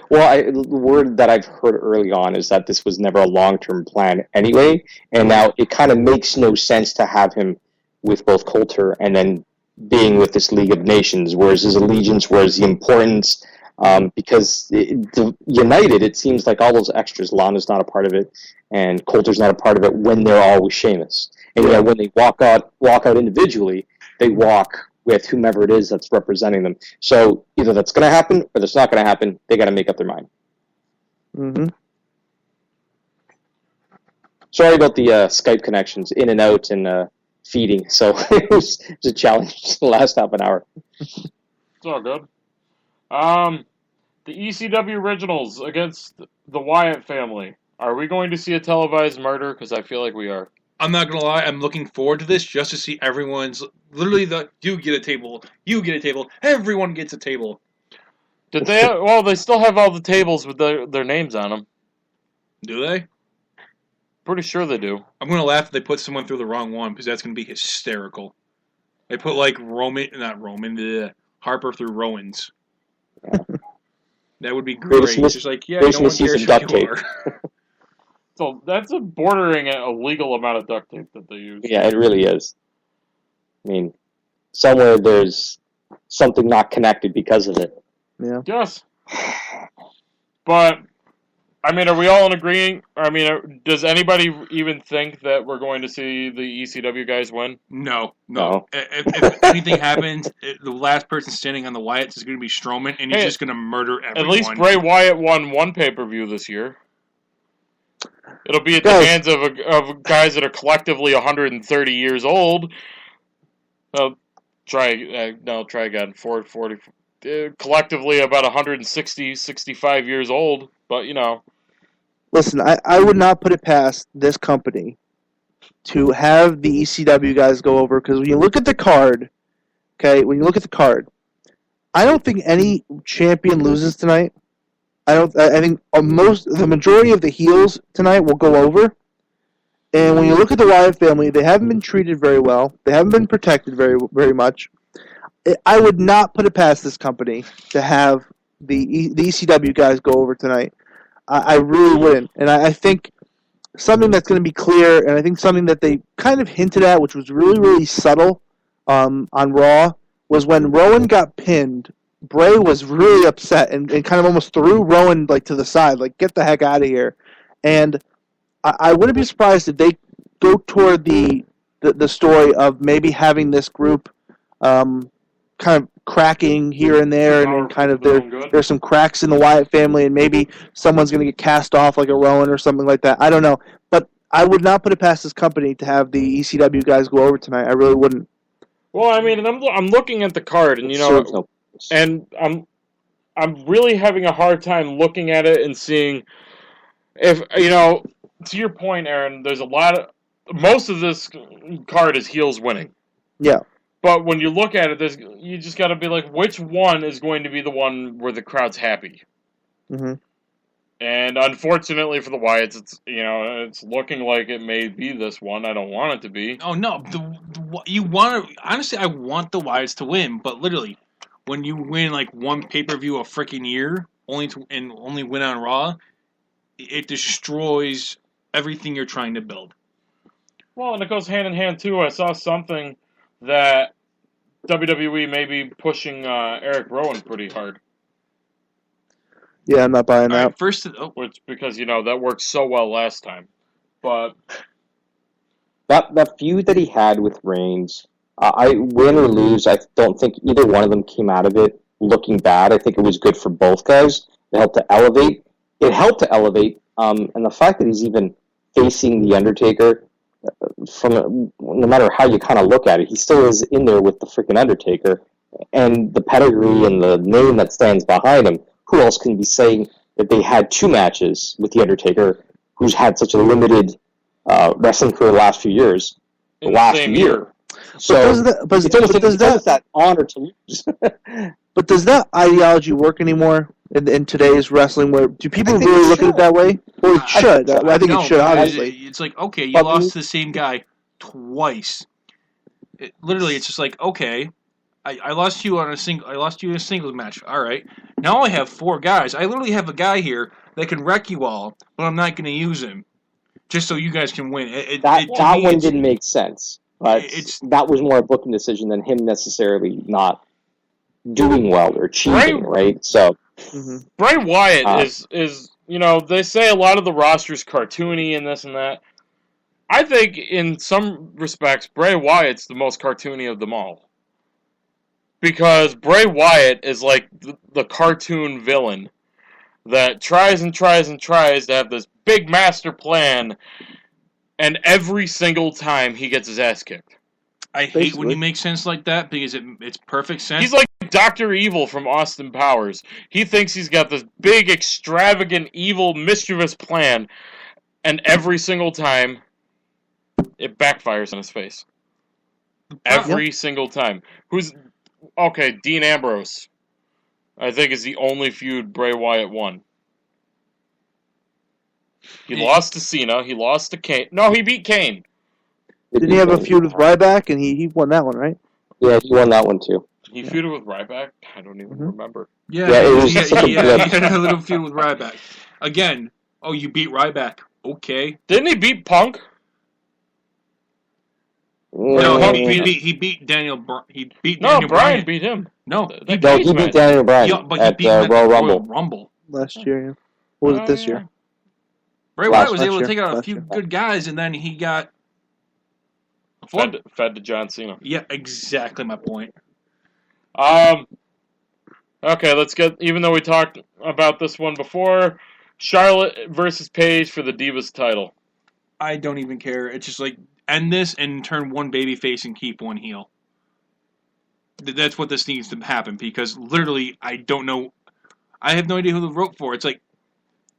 Well, the word that I've heard early on is that this was never a long-term plan anyway, and now it kind of makes no sense to have him with both Coulter and then being with this League of Nations, whereas his allegiance, whereas the importance, because United, it seems like all those extras, Lana's not a part of it, and Coulter's not a part of it when they're all with Sheamus. And when they walk out individually, they walk with whomever it is that's representing them. So either that's going to happen or that's not going to happen. They got to make up their mind. Mm-hmm. Sorry about the Skype connections, in and out and feeding. So it was a challenge the last half an hour. It's all good. The ECW Originals against the Wyatt family. Are we going to see a televised murder? Because I feel like we are. I'm not going to lie, I'm looking forward to this just to see everyone's, literally, you get a table, you get a table, everyone gets a table. Did they, they still have all the tables with their names on them. Do they? Pretty sure they do. I'm going to laugh if they put someone through the wrong one, because that's going to be hysterical. They put, Harper through Rowan's. Yeah. That would be great. It's just no one cares who you are. So that's a bordering illegal amount of duct tape that they use. Yeah, it really is. I mean, somewhere there's something not connected because of it. Yeah. Yes. But, I mean, are we all in agreeing? I mean, does anybody even think that we're going to see the ECW guys win? No. If anything happens, the last person standing on the Wyatts is going to be Strowman, and he's just going to murder everyone. At least Bray Wyatt won one pay-per-view this year. It'll be at the hands of guys that are collectively 130 years old. Try again. 40, collectively about 160, 65 years old. But, Listen, I would not put it past this company to have the ECW guys go over, because when you look at the card, I don't think any champion loses tonight. I think the majority of the heels tonight will go over. And when you look at the Wyatt family, they haven't been treated very well. They haven't been protected very, very much. I would not put it past this company to have the ECW guys go over tonight. I really wouldn't. And I think something that's going to be clear, and I think something that they kind of hinted at, which was really, really subtle on Raw, was when Rowan got pinned, Bray was really upset and kind of almost threw Rowan to the side, get the heck out of here. And I wouldn't be surprised if they go toward the story of maybe having this group kind of cracking here and there, and kind of there's some cracks in the Wyatt family, and maybe someone's going to get cast off like a Rowan or something like that. I don't know. But I would not put it past this company to have the ECW guys go over tonight. I really wouldn't. Well, I mean, I'm looking at the card, and and I'm really having a hard time looking at it and seeing if, to your point, Aaron, there's most of this card is heels winning. Yeah. But when you look at it, you just got to be like, which one is going to be the one where the crowd's happy? Mm-hmm. And unfortunately for the Wyatts, it's looking like it may be this one. I don't want it to be. Oh no, you want to honestly? I want the Wyatts to win, but literally, when you win like one pay-per-view a freaking year, only win on Raw, it destroys everything you're trying to build. Well, and it goes hand in hand too. I saw something that WWE may be pushing Eric Rowan pretty hard. Yeah, I'm not buying that. Right, which because that worked so well last time, but that feud that he had with Reigns, I win or lose, I don't think either one of them came out of it looking bad. I think it was good for both guys. It helped to elevate. And the fact that he's even facing the Undertaker, no matter how you kind of look at it, he still is in there with the freaking Undertaker, and the pedigree and the name that stands behind him. Who else can be saying that they had 2 matches with the Undertaker, who's had such a limited wrestling career the last few years, last year? So it's almost that honor to lose. But does that ideology work anymore in today's wrestling? Where do people really look at it that way? Or it should. I think it should. Obviously, it's like, okay, you lost to the same guy twice. Literally, it's just like, okay, I lost you on I lost you in a singles match. All right, now I have 4 guys. I literally have a guy here that can wreck you all, but I'm not going to use him just so you guys can win. That one didn't make sense. But that was more a booking decision than him necessarily not doing well or cheating, right? So Bray Wyatt is they say a lot of the roster's cartoony and this and that. I think in some respects Bray Wyatt's the most cartoony of them all. Because Bray Wyatt is like the cartoon villain that tries and tries and tries to have this big master plan, and every single time he gets his ass kicked. I hate when you make sense like that because it's perfect sense. He's like Dr. Evil from Austin Powers. He thinks he's got this big, extravagant, evil, mischievous plan, and every single time it backfires in his face. Every single time. Dean Ambrose, I think, is the only feud Bray Wyatt won. He lost to Cena. He lost to Kane. No, he beat Kane. Didn't he have a feud with Ryback, and he won that one, right? Yeah, he won that one, too. He feuded with Ryback? I don't even remember. Yeah, he had a little feud with Ryback. Again, you beat Ryback. Okay. Didn't he beat Punk? No, he beat Daniel. Bryan beat him. No, he beat Daniel Bryan but at he beat him at Royal Rumble last year. Yeah. What was it this year? Bray Wyatt was able to take out a few good guys, and then he got fed to John Cena. Yeah, exactly my point. Okay, let's get. Even though we talked about this one before, Charlotte versus Paige for the Divas title. I don't even care. It's just like end this and turn one babyface and keep one heel. That's what this needs to happen because literally I don't know. I have no idea who to vote for. It's like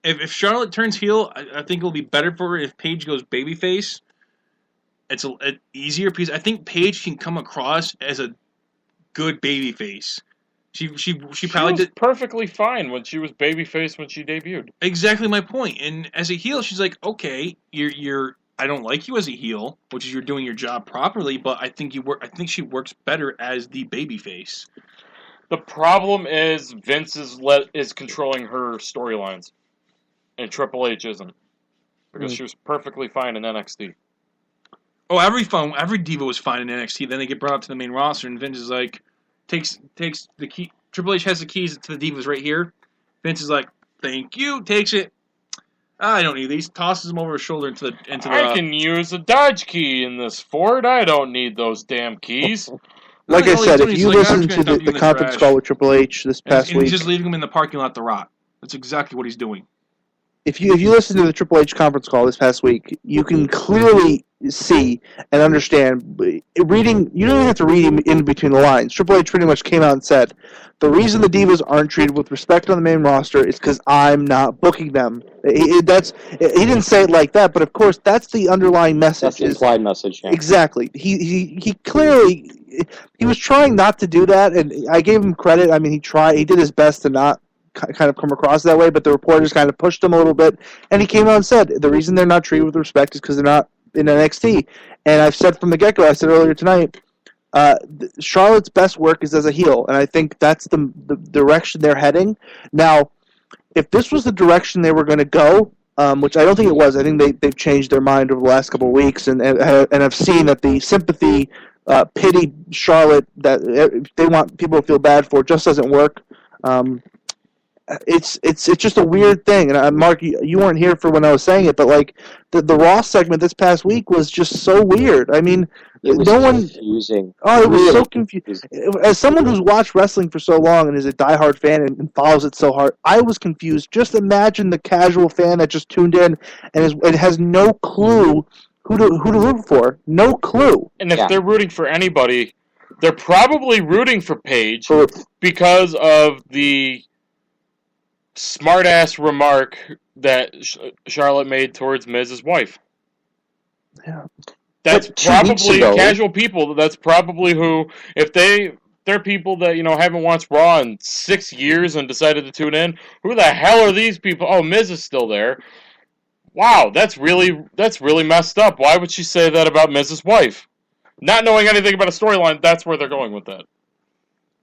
if Charlotte turns heel, I think it'll be better for her if Paige goes babyface. It's an easier piece. I think Paige can come across as a good babyface. She probably did perfectly fine when she was babyface when she debuted. Exactly my point. And as a heel, she's like, okay, you're. I don't like you as a heel, which is you're doing your job properly, but I think I think she works better as the babyface. The problem is Vince is controlling her storylines, and Triple H isn't because she was perfectly fine in NXT. Oh, every diva was fine in NXT. Then they get brought up to the main roster, and Vince is like, takes the key. Triple H has the keys to the divas right here. Vince is like, thank you. Takes it. I don't need these. Tosses them over his shoulder into the. I can use a dodge key in this Ford. I don't need those damn keys. Like I said, if you listen to the conference call with Triple H this past week, he's just leaving him in the parking lot to rot. That's exactly what he's doing. if you listen to the Triple H conference call this past week, you can clearly see and understand. Reading, you don't even have to read in between the lines. Triple H pretty much came out and said, the reason the Divas aren't treated with respect on the main roster is because I'm not booking them. He didn't say it like that, but of course that's the underlying message. That's the implied message. Yeah. Exactly. He clearly he was trying not to do that, and I gave him credit. I mean, he tried. He did his best to not kind of come across that way, but the reporters kind of pushed him a little bit, and he came out and said the reason they're not treated with respect is because they're not in NXT. And I've said from the get-go, I said earlier tonight, Charlotte's best work is as a heel, and I think that's the direction they're heading. Now, if this was the direction they were going to go, which I don't think it was, I think they've changed their mind over the last couple of weeks, and I've seen that the sympathy, pity Charlotte that they want people to feel bad for just doesn't work. It's just a weird thing, and Mark, you weren't here for when I was saying it, but like the Raw segment this past week was just so weird. I mean, it was confusing. Oh, it was so confusing. As someone who's watched wrestling for so long and is a diehard fan and follows it so hard, I was confused. Just imagine the casual fan that just tuned in and has no clue who to root for. No clue. And if they're rooting for anybody, they're probably rooting for Paige because of the smart-ass remark that Charlotte made towards Miz's wife. Yeah. That's probably casual people. That's probably who, if they're people that, haven't watched Raw in 6 years and decided to tune in, who the hell are these people? Oh, Miz is still there. Wow, that's really messed up. Why would she say that about Miz's wife? Not knowing anything about a storyline, that's where they're going with that.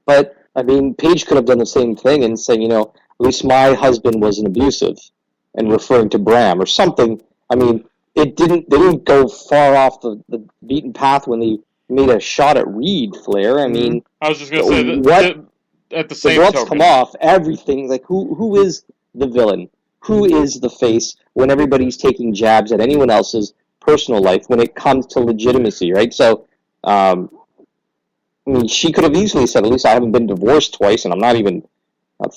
But, I mean, Paige could have done the same thing and said, at least my husband wasn't abusive, and referring to Bram or something. I mean, they didn't go far off the beaten path when they made a shot at Reed Flair. I mean, I was just going to say that at the same the gloves token. come off, everything. Like, who is the villain? Who is the face when everybody's taking jabs at anyone else's personal life when it comes to legitimacy, right? So, I mean, she could have easily said, at least I haven't been divorced twice, and I'm not even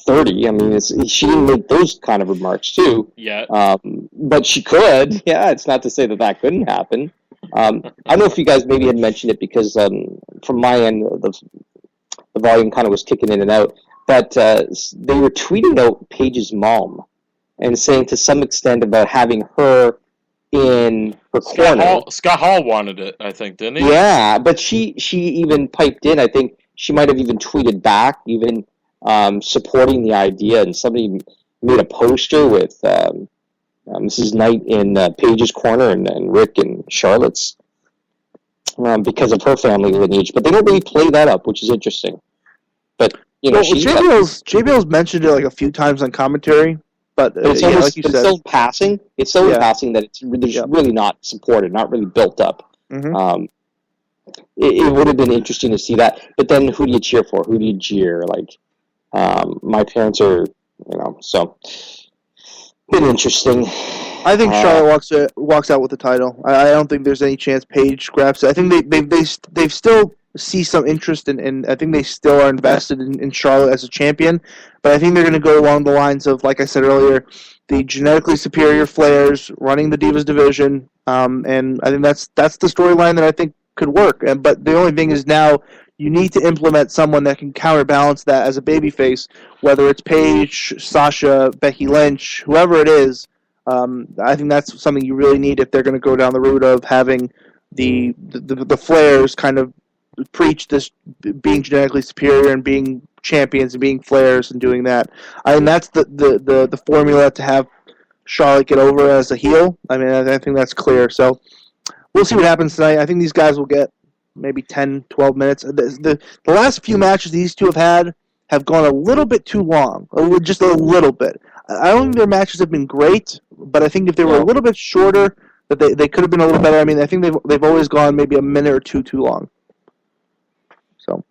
30. I mean, she didn't make those kind of remarks, too. Yeah. But she could. Yeah, it's not to say that couldn't happen. I don't know if you guys maybe had mentioned it because from my end, the volume kind of was kicking in and out. But they were tweeting out Paige's mom and saying to some extent about having her in her corner. Scott Hall wanted it, I think, didn't he? Yeah, but she even piped in. I think she might have even tweeted back, even supporting the idea, and somebody made a poster with Mrs. Knight in Paige's corner and Rick and Charlotte's because of her family lineage. But they don't really play that up, which is interesting. But JBL's mentioned it like a few times on commentary, but it's like you said, still passing. It's so passing that it's really not supported, not really built up. Mm-hmm. It would have been interesting to see that. But then, who do you cheer for? Who do you jeer? Like, my parents are, so been interesting. I think Charlotte walks out with the title. I don't think there's any chance Paige grabs it. I think they still see some interest in I think they still are invested in Charlotte as a champion, but I think they're going to go along the lines of, like I said earlier, the genetically superior Flairs running the Divas division, and I think that's the storyline that I think could work. But the only thing is now you need to implement someone that can counterbalance that as a babyface, whether it's Paige, Sasha, Becky Lynch, whoever it is. I think that's something you really need if they're going to go down the route of having the Flairs kind of preach this being genetically superior and being champions and being Flairs and doing that. I mean, that's the formula to have Charlotte get over as a heel. I mean, I think that's clear. So we'll see what happens tonight. I think these guys will get maybe 10, 12 minutes. The last few matches these two have gone a little bit too long, just a little bit. I don't think their matches have been great, but I think if they were a little bit shorter, that they could have been a little better. I mean, I think they've always gone maybe a minute or two too long. So,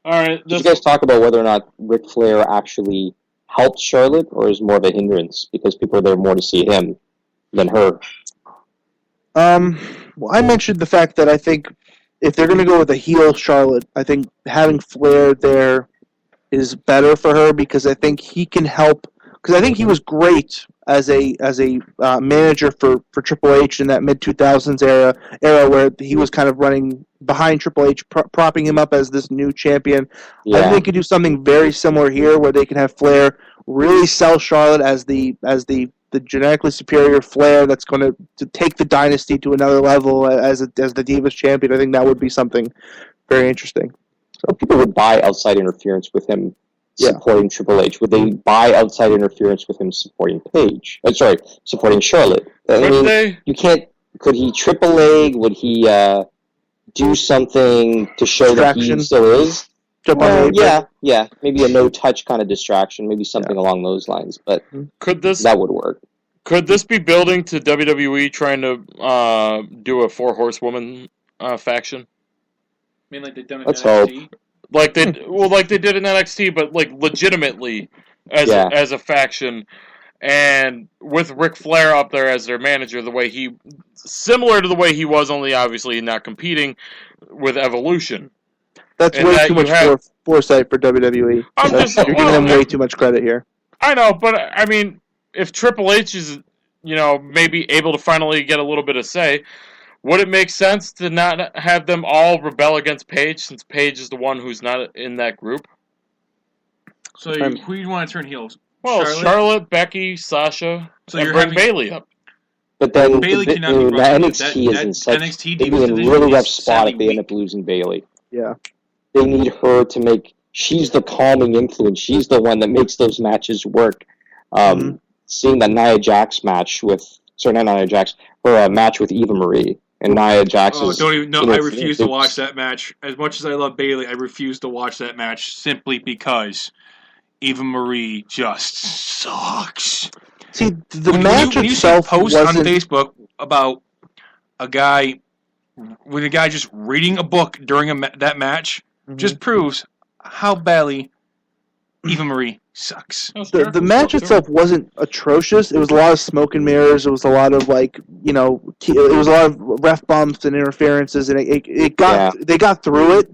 all right. Did you guys talk about whether or not Ric Flair actually helped Charlotte, or is more of a hindrance because people are there more to see him than her? Well, I mentioned the fact that I think if they're going to go with a heel Charlotte, I think having Flair there is better for her because I think he can help because I think he was great as a manager for Triple H in that mid 2000s era where he was kind of running behind Triple H, propping him up as this new champion. Yeah. I think they could do something very similar here, where they can have Flair really sell Charlotte as the genetically superior Flair that's going to take the dynasty to another level as the Divas champion. I think that would be something very interesting. So people would buy outside interference with him supporting Triple H. Would they buy outside interference with him supporting supporting Charlotte? You can't. Could he triple leg? Would he do something to show that he still is? Yeah. Maybe a no-touch kind of distraction. Maybe something along those lines. But that would work. Could this be building to WWE trying to do a 4 horsewoman faction? I mean, like they've done it in Let's NXT? hope. Like they did in NXT, but like legitimately as a faction, and with Ric Flair up there as their manager, similar to the way he was, only obviously not competing with Evolution. That's way too much foresight for WWE. You're giving them way too much credit here. I know, but I mean, if Triple H is, maybe able to finally get a little bit of say, would it make sense to not have them all rebel against Paige, since Paige is the one who's not in that group? So who do you want to turn heels? Well, Charlotte, Becky, Sasha, and bring Bayley up. But then Bayley the cannot be NXT is in such NXT they'd be in a really rough spot if they end up losing Bayley. Yeah. They need her to make. She's the calming influence. She's the one that makes those matches work. Seeing that Nia Jax match her match with Eva Marie, and Nia Jax is. Don't even know. I refuse to watch that match. As much as I love Bayley, I refuse to watch that match simply because Eva Marie just sucks. See, the match itself post on Facebook about a guy just reading a book during that match just proves how badly Eva Marie sucks. The match itself wasn't atrocious. It was a lot of smoke and mirrors. It was a lot of it was a lot of ref bumps and interferences, and they got through it.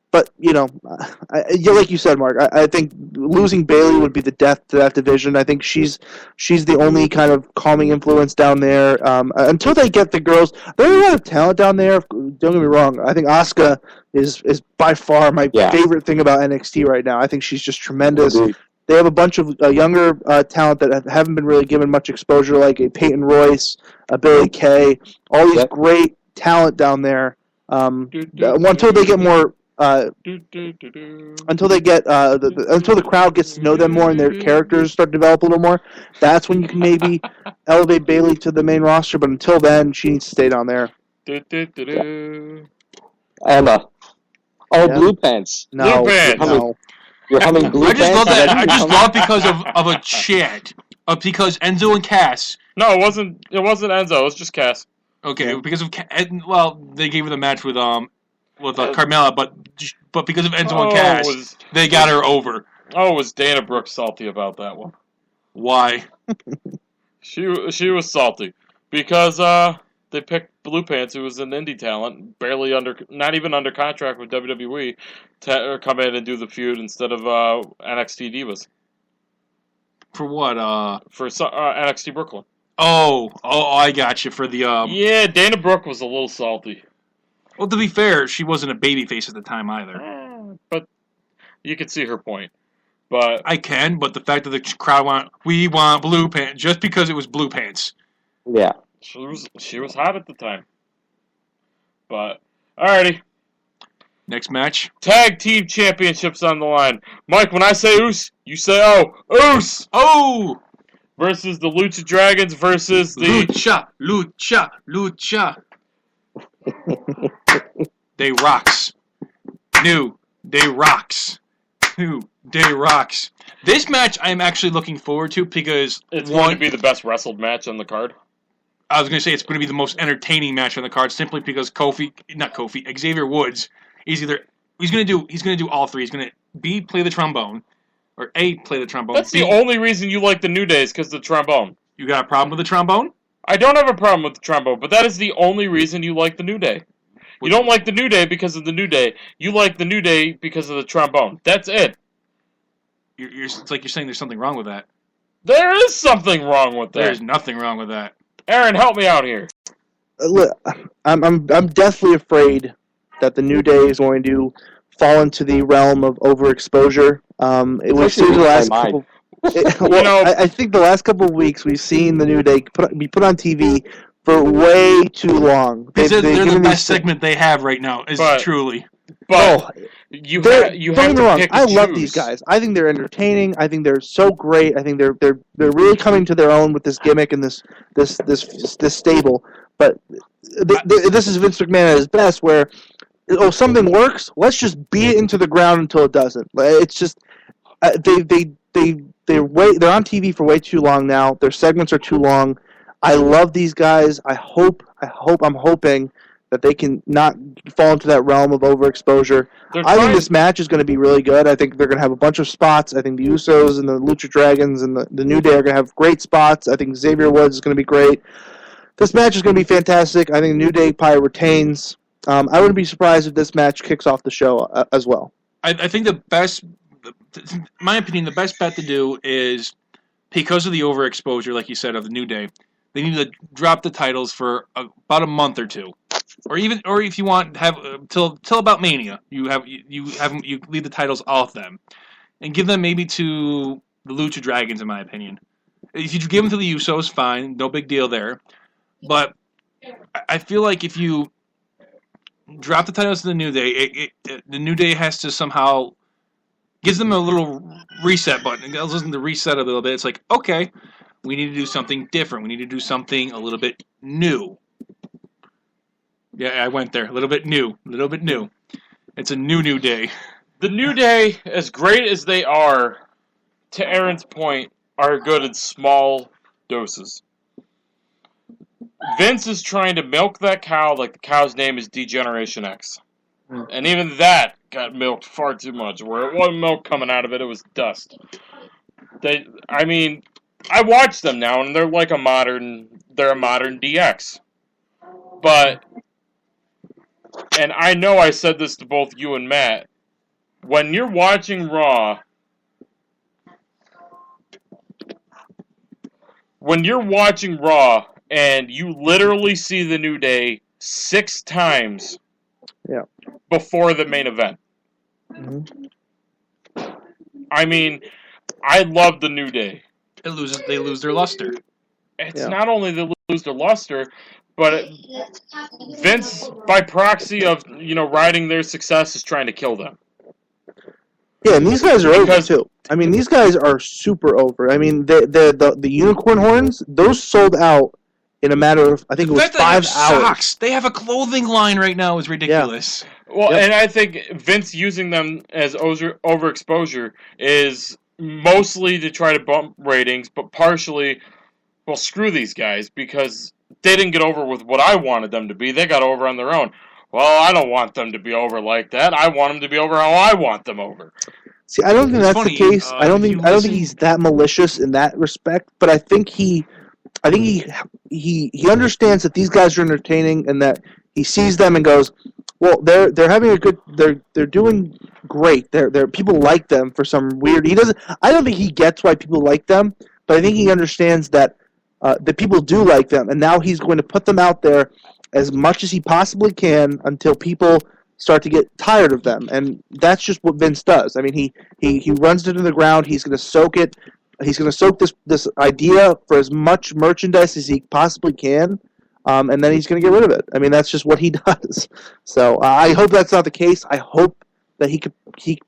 But like you said, Mark, I think losing Bayley would be the death to that division. I think she's the only kind of calming influence down there. Until they get the girls, there's a lot of talent down there. Don't get me wrong. I think Asuka is by far my favorite thing about NXT right now. I think she's just tremendous. They have a bunch of younger talent that haven't been really given much exposure, like a Peyton Royce, a Billy Kay, all these great talent down there. Until they get more. Until they get until the crowd gets to know them more and their characters start to develop a little more, that's when you can maybe elevate Bayley to the main roster. But until then, she needs to stay down there. Emma, blue pants. No, blue pants. You're humming blue pants. I just love that. I just love because of a chant. Because Enzo and Cass. No, it wasn't. It wasn't Enzo. It was just Cass. Okay, because of they gave her the match with Carmella, but because of Enzo and Cass, they got her over. Oh, was Dana Brooke salty about that one? Why? She was salty because they picked Blue Pants, who was an indie talent, not even under contract with WWE, to come in and do the feud instead of NXT Divas. For what? For NXT Brooklyn. Oh, I got you for the. Yeah, Dana Brooke was a little salty. Well, to be fair, she wasn't a babyface at the time either. But you could see her point. But I can, but the fact that the crowd we want blue pants, just because it was blue pants. Yeah. She was hot at the time. But, alrighty. Next match. Tag Team Championships on the line. Mike, when I say oos, you say oh. Oos! Oh! Versus the Lucha Dragons versus the... Lucha. They rocks. New Day rocks. This match I'm actually looking forward to because it's going to be the best wrestled match on the card. I was going to say it's going to be the most entertaining match on the card simply because Xavier Woods, he's going to do all three. He's going to play the trombone or play the trombone. That's the only reason you like the New Day is because of the trombone. You got a problem with the trombone? I don't have a problem with the trombone, but that is the only reason you like the New Day. You don't like the New Day because of the New Day. You like the New Day because of the trombone. That's it. it's like you're saying there's something wrong with that. There is something wrong with that. There's nothing wrong with that. Aaron, help me out here. Look, I'm deathly afraid that the New Day is going to fall into the realm of overexposure. We've seen the last couple. I think the last couple of weeks we've seen the New Day be put on TV for way too long. They're the best segment they have right now. Truly. But you have to pick I love these guys. I think they're entertaining. I think they're so great. I think they're really coming to their own with this gimmick and this stable. But this is Vince McMahon at his best, where something works. Let's just beat it into the ground until it doesn't. It's just they're on TV for way too long now. Their segments are too long. I love these guys. I'm hoping that they can not fall into that realm of overexposure. I think this match is going to be really good. I think they're going to have a bunch of spots. I think the Usos and the Lucha Dragons and the New Day are going to have great spots. I think Xavier Woods is going to be great. This match is going to be fantastic. I think New Day probably retains. I wouldn't be surprised if this match kicks off the show as well. I think in my opinion, the best bet to do is, because of the overexposure, like you said, of the New Day, they need to drop the titles for about a month or two, or if you want, have till about Mania, you leave the titles off them, and give them maybe to the Lucha Dragons. In my opinion, if you give them to the Usos, fine, no big deal there. But I feel like if you drop the titles to the New Day, the New Day has to somehow gives them a little reset button. It allows them to reset a little bit. It's like, okay, we need to do something different. We need to do something a little bit new. Yeah, I went there. A little bit new. It's a new day. The New Day, as great as they are, to Aaron's point, are good in small doses. Vince is trying to milk that cow like the cow's name is Degeneration X. And even that got milked far too much. Where it wasn't milk coming out of it, it was dust. I watch them now, and they're a modern DX. But, and I know I said this to both you and Matt, when you're watching Raw, and you literally see the New Day 6 times before the main event. Mm-hmm. I love the New Day. They lose their luster. It's not only they lose their luster, but Vince, by proxy of riding their success, is trying to kill them. Yeah, and these guys are over too. These guys are super over. The unicorn horns, those sold out in a matter of, I think it was 5 hours. Socks. They have a clothing line right now is ridiculous. Yeah. Well, and I think Vince using them as overexposure is mostly to try to bump ratings, but partially, well, screw these guys, because they didn't get over with what I wanted them to be. They got over on their own. Well, I don't want them to be over like that. I want them to be over how I want them over. See, I don't think that's the case. I don't think he's that malicious in that respect, but I think he understands that these guys are entertaining, and that he sees them and goes, well, they're having a good, they're doing great. They're people like them for some weird. I don't think he gets why people like them, but I think he understands that people do like them, and now he's going to put them out there as much as he possibly can until people start to get tired of them, and that's just what Vince does. He runs it into the ground. He's going to soak it. He's going to soak this idea for as much merchandise as he possibly can, and then he's going to get rid of it. That's just what he does. So I hope that's not the case. I hope that he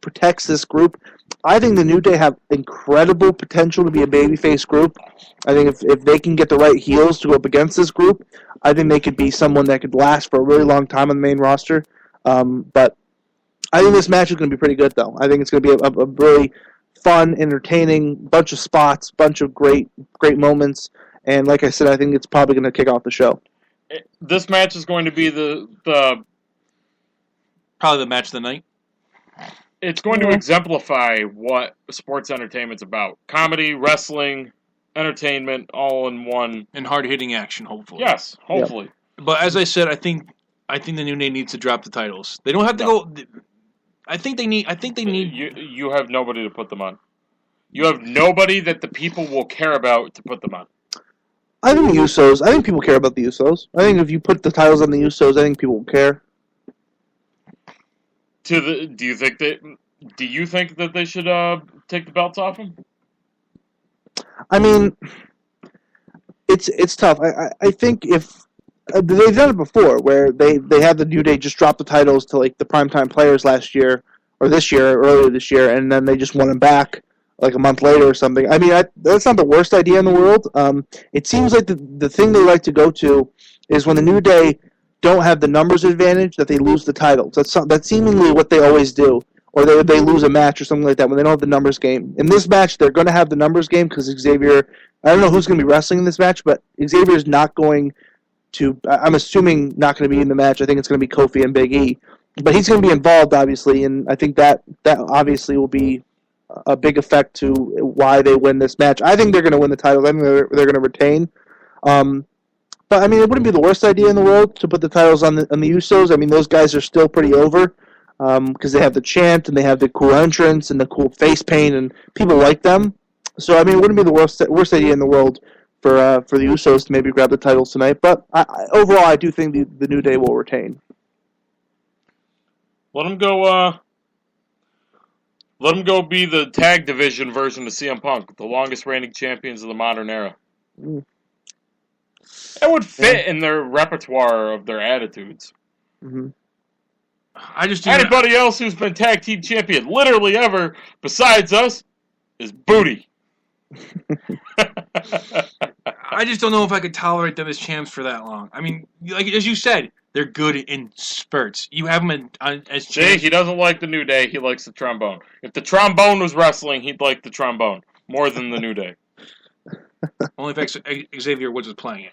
protects this group. I think the New Day have incredible potential to be a babyface group. I think if they can get the right heels to go up against this group, I think they could be someone that could last for a really long time on the main roster. But I think this match is going to be pretty good, though. I think it's going to be a really fun, entertaining, bunch of spots, bunch of great moments. And like I said, I think it's probably going to kick off the show. This match is going to be the probably the match of the night. It's going to exemplify what sports entertainment's about. Comedy, wrestling, entertainment, all in one. And hard-hitting action, hopefully. Yes, hopefully. Yep. But as I said, I think the New Day needs to drop the titles. They don't have to go. I think they need. You have nobody to put them on. You have nobody that the people will care about to put them on. I think the Usos. I think people care about the Usos. I think if you put the titles on the Usos, I think people will care. Do you think that they should take the belts off them? I mean, it's tough. I think if they've done it before, where they had the New Day just drop the titles to like the primetime players last year or this year, earlier this year, and then they just won them back like a month later or something. I mean, that's not the worst idea in the world. It seems like the thing they like to go to is when the New Day don't have the numbers advantage, that they lose the titles. That's seemingly what they always do. Or they lose a match or something like that when they don't have the numbers game. In this match, they're going to have the numbers game because Xavier, I don't know who's going to be wrestling in this match, but Xavier is not going to, I'm assuming not going to be in the match. I think it's going to be Kofi and Big E. But he's going to be involved, obviously, and I think that obviously will be a big effect to why they win this match. I think they're going to win the titles. I think they're going to retain. But, I mean, it wouldn't be the worst idea in the world to put the titles on the Usos. I mean, those guys are still pretty over. Because they have the chant and they have the cool entrance and the cool face paint and people like them. So I mean, it wouldn't be the worst idea in the world for the Usos to maybe grab the titles tonight. But overall, I do think the New Day will retain. Let them go. Let them go be the tag division version of CM Punk, the longest reigning champions of the modern era. Mm. That would fit in their repertoire of their attitudes. Mm-hmm. Anybody else who's been tag team champion literally ever besides us is booty. I just don't know if I could tolerate them as champs for that long. I mean, like as you said, they're good in spurts. You have them as champs. See, he doesn't like the New Day. He likes the trombone. If the trombone was wrestling, he'd like the trombone more than the New Day. Only if Xavier Woods was playing it.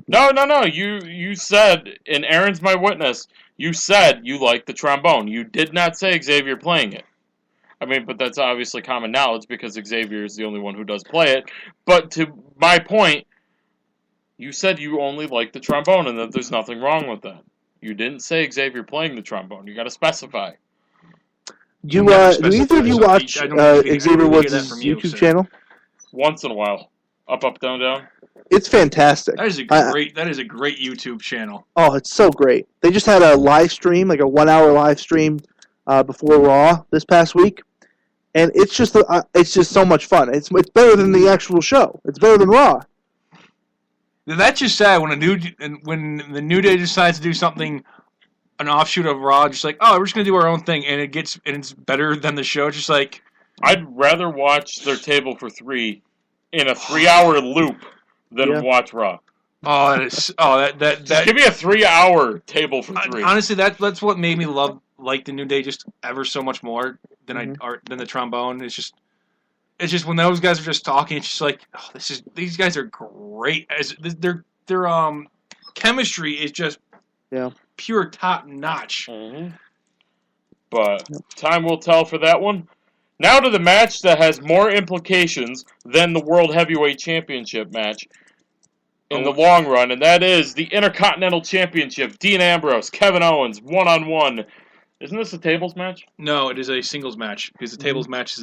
No. You said, and Aaron's my witness, you said you like the trombone. You did not say Xavier playing it. I mean, but that's obviously common knowledge because Xavier is the only one who does play it. But to my point, you said you only like the trombone and that there's nothing wrong with that. You didn't say Xavier playing the trombone. You got to specify. Do either of you watch Xavier Woods' YouTube channel? Once in a while. Up, down, down. It's fantastic. That is a great YouTube channel. Oh, it's so great. They just had a live stream, like a 1-hour live stream before Raw this past week, and it's just so much fun. It's better than the actual show. It's better than Raw. That's just sad when the New Day decides to do something, an offshoot of Raw, just like, oh, we're just gonna do our own thing, and it's better than the show. It's just like, I'd rather watch their Table for Three in a 3-hour loop than watch Raw. Oh, that Just give me a 3-hour Table for Three. Honestly, that's what made me like the New Day just ever so much more than the trombone. It's just when those guys are just talking, it's just like, oh, these guys are great. As their chemistry is just pure top notch. Mm-hmm. But time will tell for that one. Now to the match that has more implications than the World Heavyweight Championship match in the long run, and that is the Intercontinental Championship. Dean Ambrose, Kevin Owens, one-on-one. Isn't this a tables match? No, it is a singles match, because the tables match is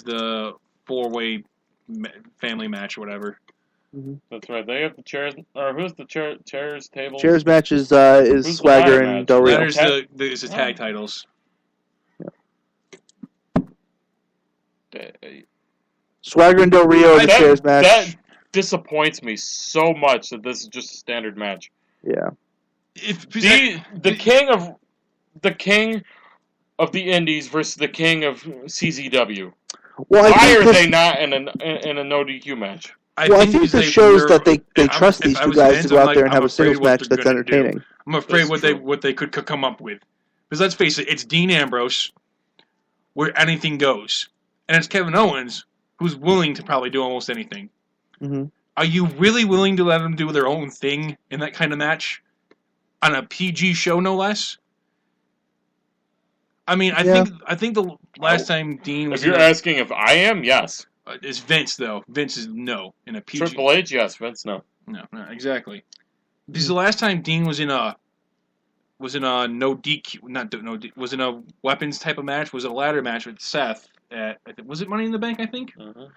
the 4-way family match or whatever. Mm-hmm. That's right. They have the chairs, or who's the chairs, tables? Chairs match is Swagger and Del Rio. That is the tag titles. Swagger and Del Rio, the chairs match. That disappoints me so much that this is just a standard match. Yeah. The king of the Indies versus the king of CZW. Well, why are they not in a no DQ match? I think this shows that they trust these two guys to go out there and have a singles match that's entertaining. I'm afraid what they could come up with. Because let's face it, it's Dean Ambrose, where anything goes. And it's Kevin Owens, who's willing to probably do almost anything. Mm-hmm. Are you really willing to let them do their own thing in that kind of match? On a PG show, no less? I mean, I think the last time Dean was... If you're asking if I am, yes. It's Vince, though. Vince is no in a PG. Triple H, yes. Vince, no. No, exactly. Because the last time Dean was in a no DQ, was in a weapons type of match, was a ladder match with Seth. was it Money in the Bank, I think? Mhm.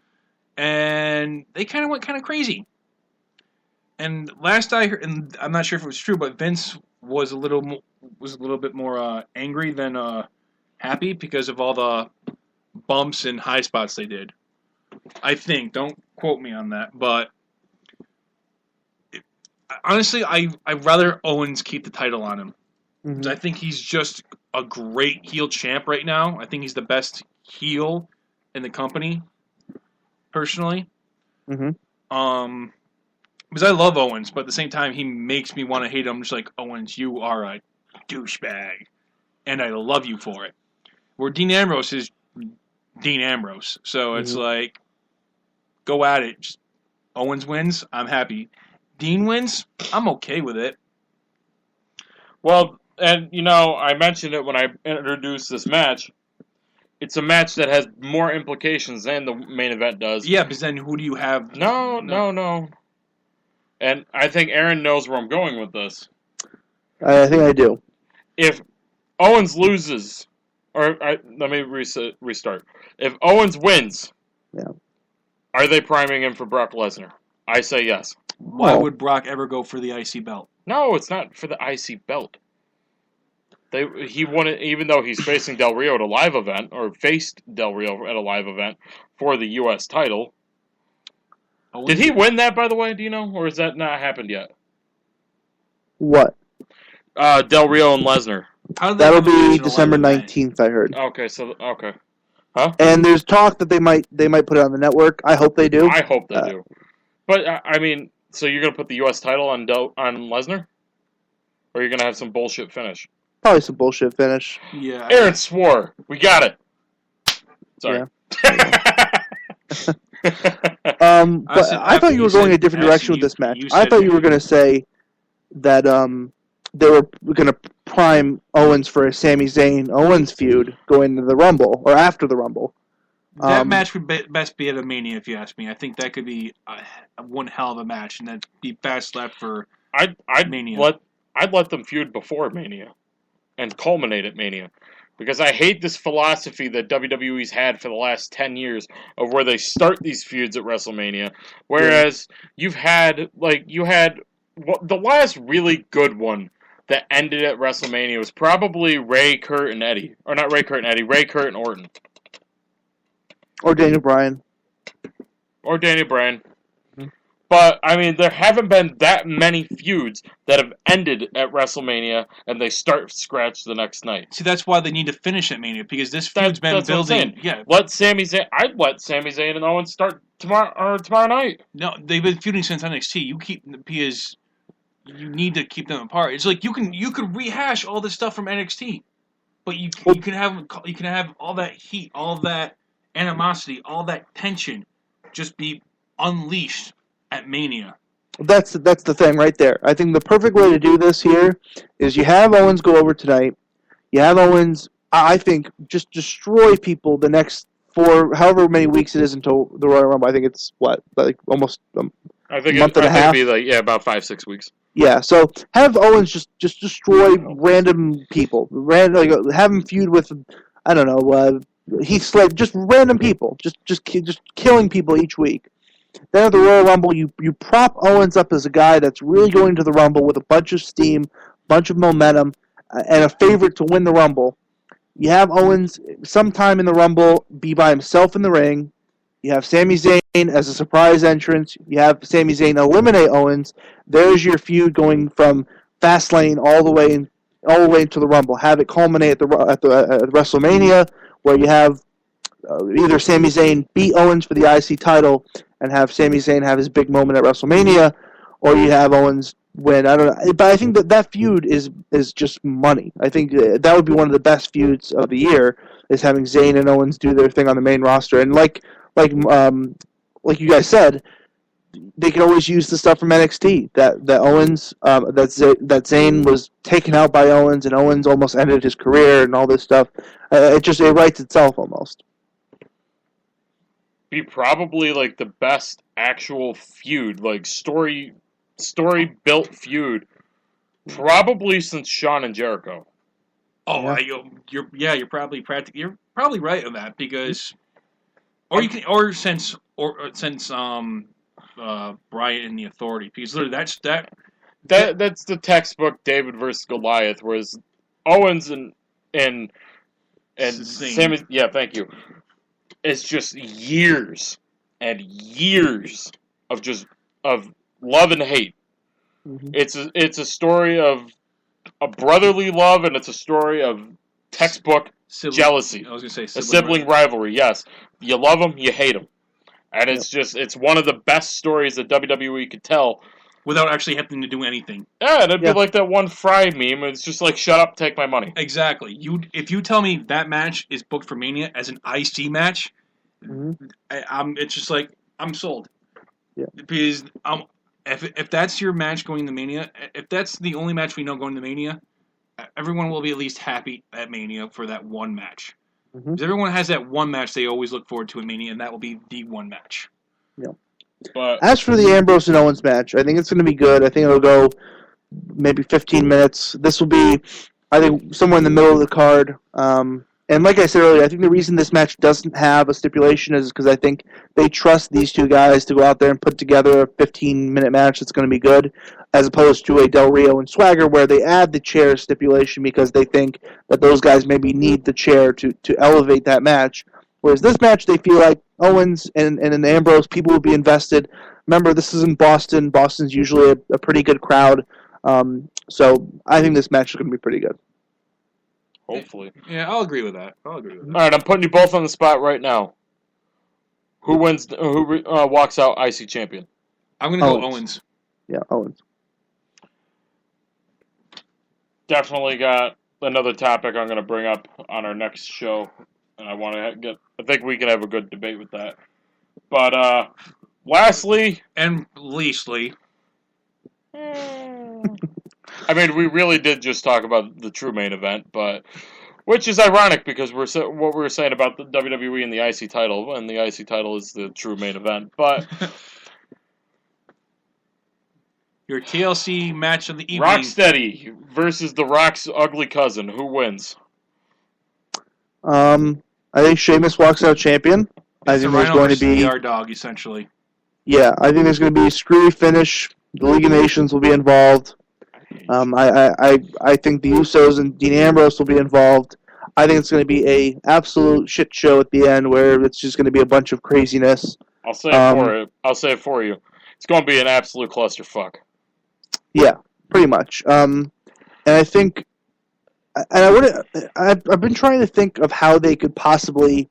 And they kind of went kind of crazy. And last I heard, and I'm not sure if it was true, but Vince was a little bit more angry than happy because of all the bumps and high spots they did. I think. Don't quote me on that, but honestly, I'd rather Owens keep the title on him. Mhm. I think he's just a great heel champ right now. I think he's the best heel in the company, personally. Mhm. Because I love Owens, but at the same time, he makes me want to hate him. I'm just like, Owens, you are a douchebag, and I love you for it. Where Dean Ambrose is Dean Ambrose, so it's like, go at it. Just, Owens wins, I'm happy. Dean wins, I'm okay with it. Well, and I mentioned it when I introduced this match. It's a match that has more implications than the main event does. Yeah, but then who do you have? No. And I think Aaron knows where I'm going with this. I think I do. If Owens loses, let me restart. If Owens wins, are they priming him for Brock Lesnar? I say yes. Why would Brock ever go for the IC belt? No, it's not for the IC belt. He won it, even though he's facing Del Rio at a live event, or faced Del Rio at a live event for the U.S. title. Did he win that, by the way? Do you know, or has that not happened yet? What? Del Rio and Lesnar. That'll be December 19th, I heard. Okay, okay. Huh? And there's talk that they might put it on the network. I hope they do. I hope they do. But I mean, so you're gonna put the U.S. title on Lesnar, or you're gonna have some bullshit finish? Probably some bullshit finish. Yeah. Aaron swore. We got it. Sorry. Yeah. But I thought you were going a different direction with this match. I thought you were going to say that they were going to prime Owens for a Sami Zayn Owens feud going to the Rumble or after the Rumble. That match would best be at a Mania, if you ask me. I think that could be one hell of a match, and that'd be best left for Mania. I'd let them feud before Mania and culminate at Mania. Because I hate this philosophy that WWE's had for the last 10 years of where they start these feuds at WrestleMania. Whereas you had the last really good one that ended at WrestleMania was probably Ray, Kurt, and Eddie. Or not Ray, Kurt, and Eddie. Ray, Kurt, and Orton. Or Daniel Bryan. But, I mean, there haven't been that many feuds that have ended at WrestleMania, and they start scratch the next night. See, that's why they need to finish at Mania, because this feud's been building. Yeah. I'd let Sami Zayn and Owens start tomorrow night. No, they've been feuding since NXT. Because you need to keep them apart. It's like you could rehash all this stuff from NXT, but you can have all that heat, all that animosity, all that tension just be unleashed at Mania. That's the thing right there. I think the perfect way to do this here is you have Owens go over tonight. You have Owens, I think, just destroy people the next however many weeks it is until the Royal Rumble. I think it's almost a month and a half. It'd be about 5-6 weeks. Yeah, so have Owens just destroy random people, have him feud with, I don't know, Heath Slater, just random people, just killing people each week. Then at the Royal Rumble, you prop Owens up as a guy that's really going to the Rumble with a bunch of steam, bunch of momentum, and a favorite to win the Rumble. You have Owens sometime in the Rumble be by himself in the ring. You have Sami Zayn as a surprise entrance. You have Sami Zayn eliminate Owens. There's your feud going from Fastlane all the way into the Rumble. Have it culminate at the WrestleMania, where you have either Sami Zayn beat Owens for the IC title and have Sami Zayn have his big moment at WrestleMania, or you have Owens win. I don't know, but I think that feud is just money. I think that would be one of the best feuds of the year, is having Zayn and Owens do their thing on the main roster. And like you guys said, they can always use the stuff from NXT that Owens that Zayn was taken out by Owens, and Owens almost ended his career and all this stuff. It writes itself almost. Be probably the best actual feud, story built feud, probably since Shawn and Jericho. Oh, yeah. You're probably probably right on that because, since Bryant and the Authority, because literally That's the textbook David versus Goliath, whereas Owens and Sami. Yeah, thank you. It's just years and years of love and hate. Mm-hmm. It's a story of a brotherly love, and it's a story of textbook jealousy. I was gonna say a sibling rivalry. Yes, you love them, you hate them, and it's one of the best stories that WWE could tell without actually having to do anything. Yeah, it'd be like that one Fry meme. It's just like, shut up, take my money. Exactly. If you tell me that match is booked for Mania as an IC match, it's just like I'm sold. Yeah. Because if that's your match going to Mania, if that's the only match we know going to Mania, everyone will be at least happy at Mania for that one match. Because everyone has that one match they always look forward to at Mania, and that will be the one match. Yeah. But as for the Ambrose and Owens match, I think it's going to be good. I think it'll go maybe 15 minutes. This will be, I think, somewhere in the middle of the card. And like I said earlier, I think the reason this match doesn't have a stipulation is because I think they trust these two guys to go out there and put together a 15-minute match that's going to be good, as opposed to a Del Rio and Swagger where they add the chair stipulation because they think that those guys maybe need the chair to elevate that match. Whereas this match, they feel like Owens and Ambrose, people will be invested. Remember, this is in Boston. Boston's usually a pretty good crowd. So I think this match is going to be pretty good. Hopefully. Yeah, I'll agree with that. All right, I'm putting you both on the spot right now. Who wins? Who walks out IC champion? I'm going to go Owens. Yeah, Owens. Definitely got another topic I'm going to bring up on our next show. And I think we can have a good debate with that. But, lastly. And leastly. I mean, we really did just talk about the true main event, but which is ironic because what we were saying about the WWE and the IC title, and the IC title is the true main event. But your TLC match of the evening: Rocksteady versus The Rock's ugly cousin. Who wins? I think Sheamus walks out champion. I think there's going to be our dog, essentially. Yeah, I think there's going to be a screwy finish. The League of Nations will be involved. I think the Usos and Dean Ambrose will be involved. I think it's going to be a absolute shit show at the end where it's just going to be a bunch of craziness. I'll say it for you. It's going to be an absolute clusterfuck. Yeah, pretty much. And I think, and I've been trying to think of how they could possibly,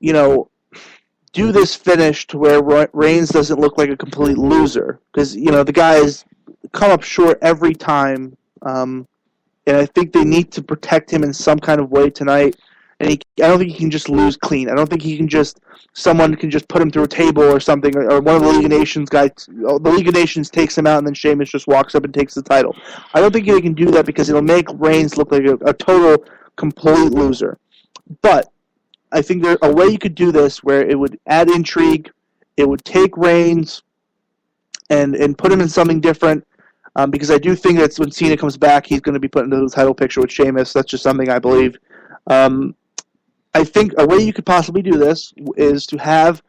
do this finish to where Reigns doesn't look like a complete loser. Because, the guys come up short every time. And I think they need to protect him in some kind of way tonight. And I don't think he can just lose clean. I don't think someone can just put him through a table or something, or one of the League of Nations guys, the League of Nations takes him out and then Sheamus just walks up and takes the title. I don't think they can do that because it'll make Reigns look like a total, complete loser. But I think there's a way you could do this where it would add intrigue, it would take Reigns and put him in something different, because I do think that when Cena comes back, he's going to be put into the title picture with Sheamus. That's just something I believe. I think a way you could possibly do this is to have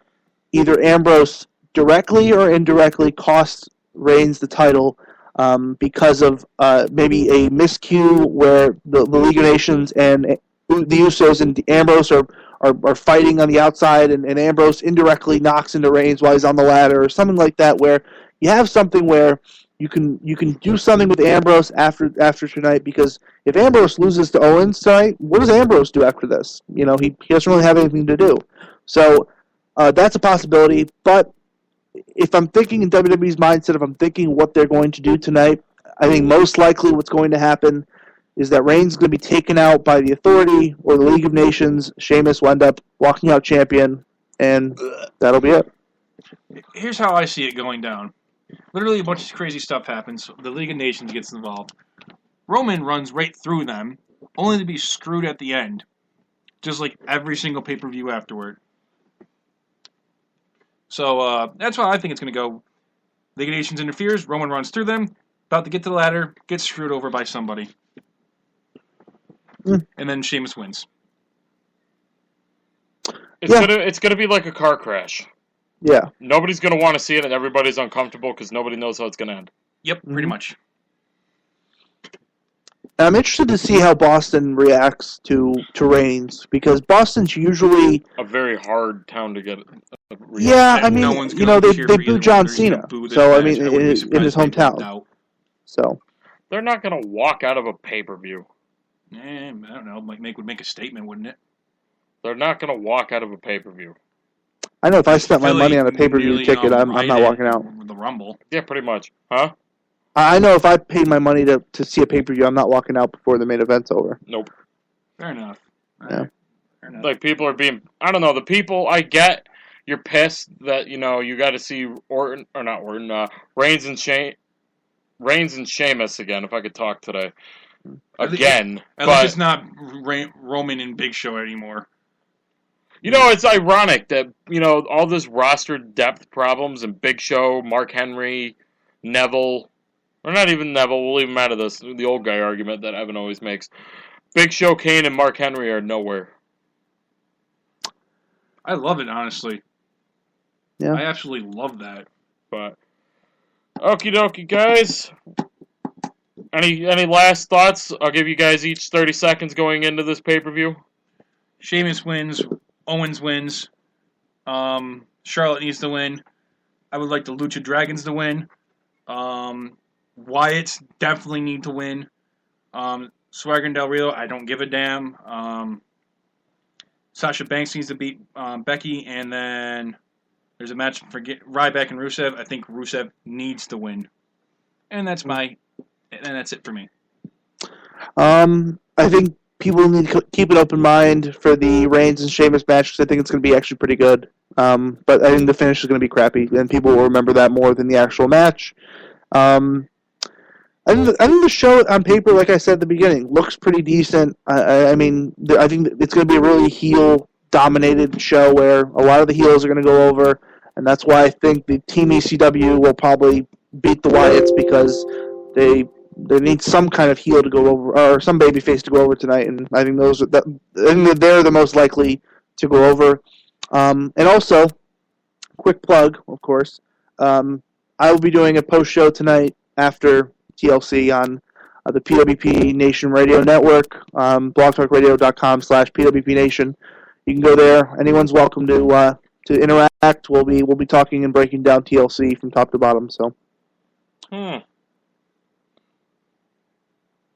either Ambrose directly or indirectly cost Reigns the title because of maybe a miscue where the League of Nations and the Usos and Ambrose are fighting on the outside, and Ambrose indirectly knocks into Reigns while he's on the ladder, or something like that, where you have something where you can do something with Ambrose after tonight, because if Ambrose loses to Owens tonight, what does Ambrose do after this? He doesn't really have anything to do. So that's a possibility. But if I'm thinking in WWE's mindset, if I'm thinking what they're going to do tonight, I think most likely what's going to happen is that Reigns is going to be taken out by the Authority or the League of Nations. Sheamus will end up walking out champion, and that'll be it. Here's how I see it going down. Literally a bunch of crazy stuff happens. The League of Nations gets involved. Roman runs right through them, only to be screwed at the end. Just like every single pay-per-view afterward. So that's how I think it's going to go. League of Nations interferes, Roman runs through them, about to get to the ladder, gets screwed over by somebody. And then Sheamus wins. It's gonna be like a car crash. Yeah. Nobody's gonna want to see it, and everybody's uncomfortable because nobody knows how it's gonna end. Yep, pretty much. And I'm interested to see how Boston reacts to Reigns, because Boston's usually a very hard town to get. Yeah, I mean, no one's you know, they cheer for boo either John one. They're Cena, gonna boo this so I match. mean, wouldn't be in his surprised if they hometown. walked out. So They're not gonna walk out of a pay-per-view. I don't know. Would make a statement, wouldn't it? They're not gonna walk out of a pay-per-view. I know if I spent my money on a pay-per-view Nearly, ticket, I'm not walking out. with the Rumble. Yeah, pretty much. Huh? I know if I paid my money to see a pay-per-view, I'm not walking out before the main event's over. Nope. Fair enough. Yeah. Fair enough. Like, people are being... I don't know, the people... I get you're pissed that, you know, you got to see Orton... Or not Orton, Reigns and Sheamus again, if I could talk today. Again. At least it's not Roman and Big Show anymore. You know, it's ironic that, you know, all this roster depth problems and Big Show, Mark Henry, Neville... Or not even Neville, we'll leave him out of this, the old guy argument that Evan always makes. Big Show, Kane, and Mark Henry are nowhere. I love it, honestly. Yeah. I absolutely love that. But, okie dokie, guys. Any last thoughts? I'll give you guys each 30 seconds going into this pay-per-view. Sheamus wins. Owens wins. Charlotte needs to win. I would like the Lucha Dragons to win. Wyatt's definitely need to win. Swagger and Del Rio, I don't give a damn. Sasha Banks needs to beat Becky, and then there's a match for Ryback and Rusev. I think Rusev needs to win, and that's it for me. I think people need to keep an open mind for the Reigns and Sheamus match, because I think it's going to be actually pretty good. But I think the finish is going to be crappy, and people will remember that more than the actual match. I think the show on paper, like I said at the beginning, looks pretty decent. I think it's going to be a really heel-dominated show where a lot of the heels are going to go over, and that's why I think the Team ECW will probably beat the Wyatts, because they need some kind of heel to go over, or some babyface to go over tonight, and I think they're the most likely to go over. And also, quick plug, of course, I will be doing a post-show tonight after TLC on the PWP Nation Radio Network, blogtalkradio.com/PWP Nation. You can go there. Anyone's welcome to interact. We'll be talking and breaking down TLC from top to bottom. So,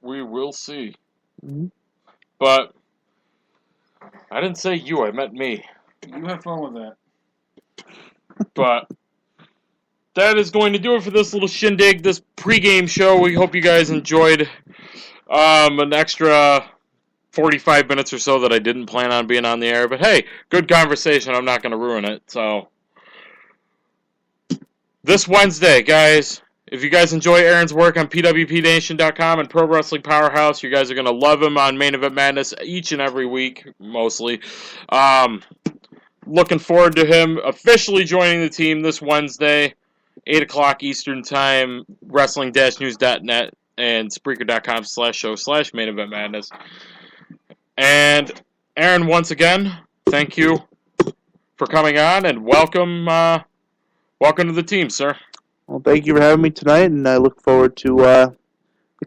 we will see. Mm-hmm. But I didn't say you. I meant me. You have fun with that. But that is going to do it for this little shindig, this pregame show. We hope you guys enjoyed an extra 45 minutes or so that I didn't plan on being on the air. But hey, good conversation. I'm not going to ruin it. So this Wednesday, guys, if you guys enjoy Aaron's work on PWPNation.com and Pro Wrestling Powerhouse, you guys are going to love him on Main Event Madness each and every week, mostly. Looking forward to him officially joining the team this Wednesday. 8 o'clock Eastern Time, wrestling-news.net and Spreaker.com/show/Main Event Madness. And Aaron, once again, thank you for coming on, and welcome to the team, sir. well, thank you for having me tonight, and I look forward to the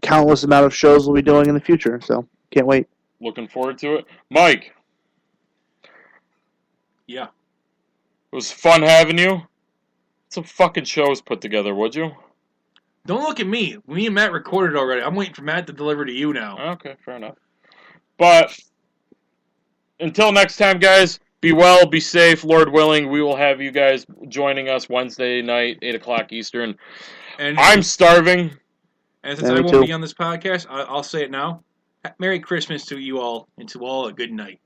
countless amount of shows we'll be doing in the future. So, can't wait. Looking forward to it. Mike. Yeah. It was fun having you. Some fucking shows put together, would you? Don't look at me. Me and Matt recorded already. I'm waiting for Matt to deliver to you now. Okay, fair enough. But until next time, guys, be well, be safe, Lord willing. We will have you guys joining us Wednesday night, 8 o'clock Eastern. And I'm starving. And since I won't be on this podcast, I'll say it now. Merry Christmas to you all, and to all a good night.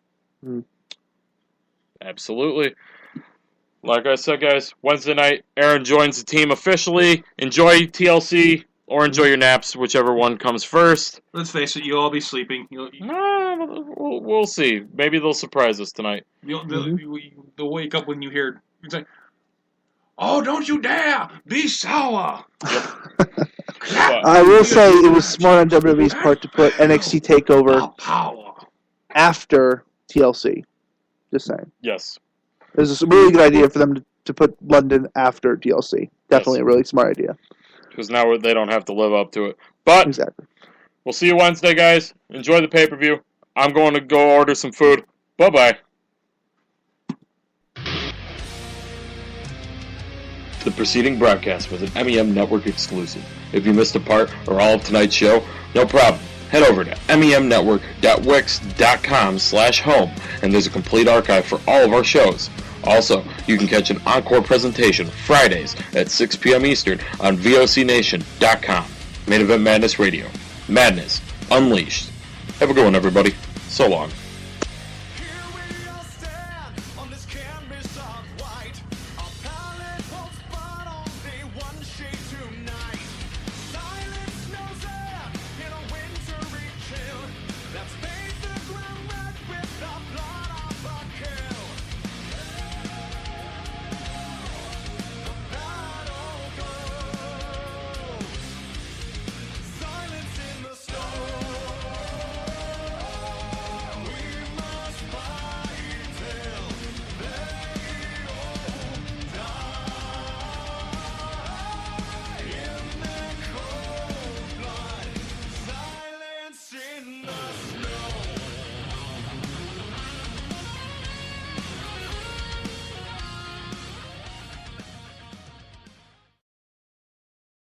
Absolutely. Like I said, guys, Wednesday night, Aaron joins the team officially. Enjoy TLC or enjoy your naps, whichever one comes first. Let's face it, you'll all be sleeping. We'll see. Maybe they'll surprise us tonight. They'll wake up when you hear, it's like, oh, don't you dare be sour. I will say it was smart on WWE's part to put NXT TakeOver power after TLC. Just saying. Yes. It was a really good idea for them to put London after TLC. Definitely a really smart idea. Because now they don't have to live up to it. But Exactly. we'll see you Wednesday, guys. Enjoy the pay-per-view. I'm going to go order some food. Bye-bye. The preceding broadcast was an MEM Network exclusive. If you missed a part or all of tonight's show, no problem. Head over to memnetwork.wix.com/home and there's a complete archive for all of our shows. Also, you can catch an encore presentation Fridays at 6 p.m. Eastern on vocnation.com. Main Event Madness Radio. Madness Unleashed. Have a good one, everybody. So long.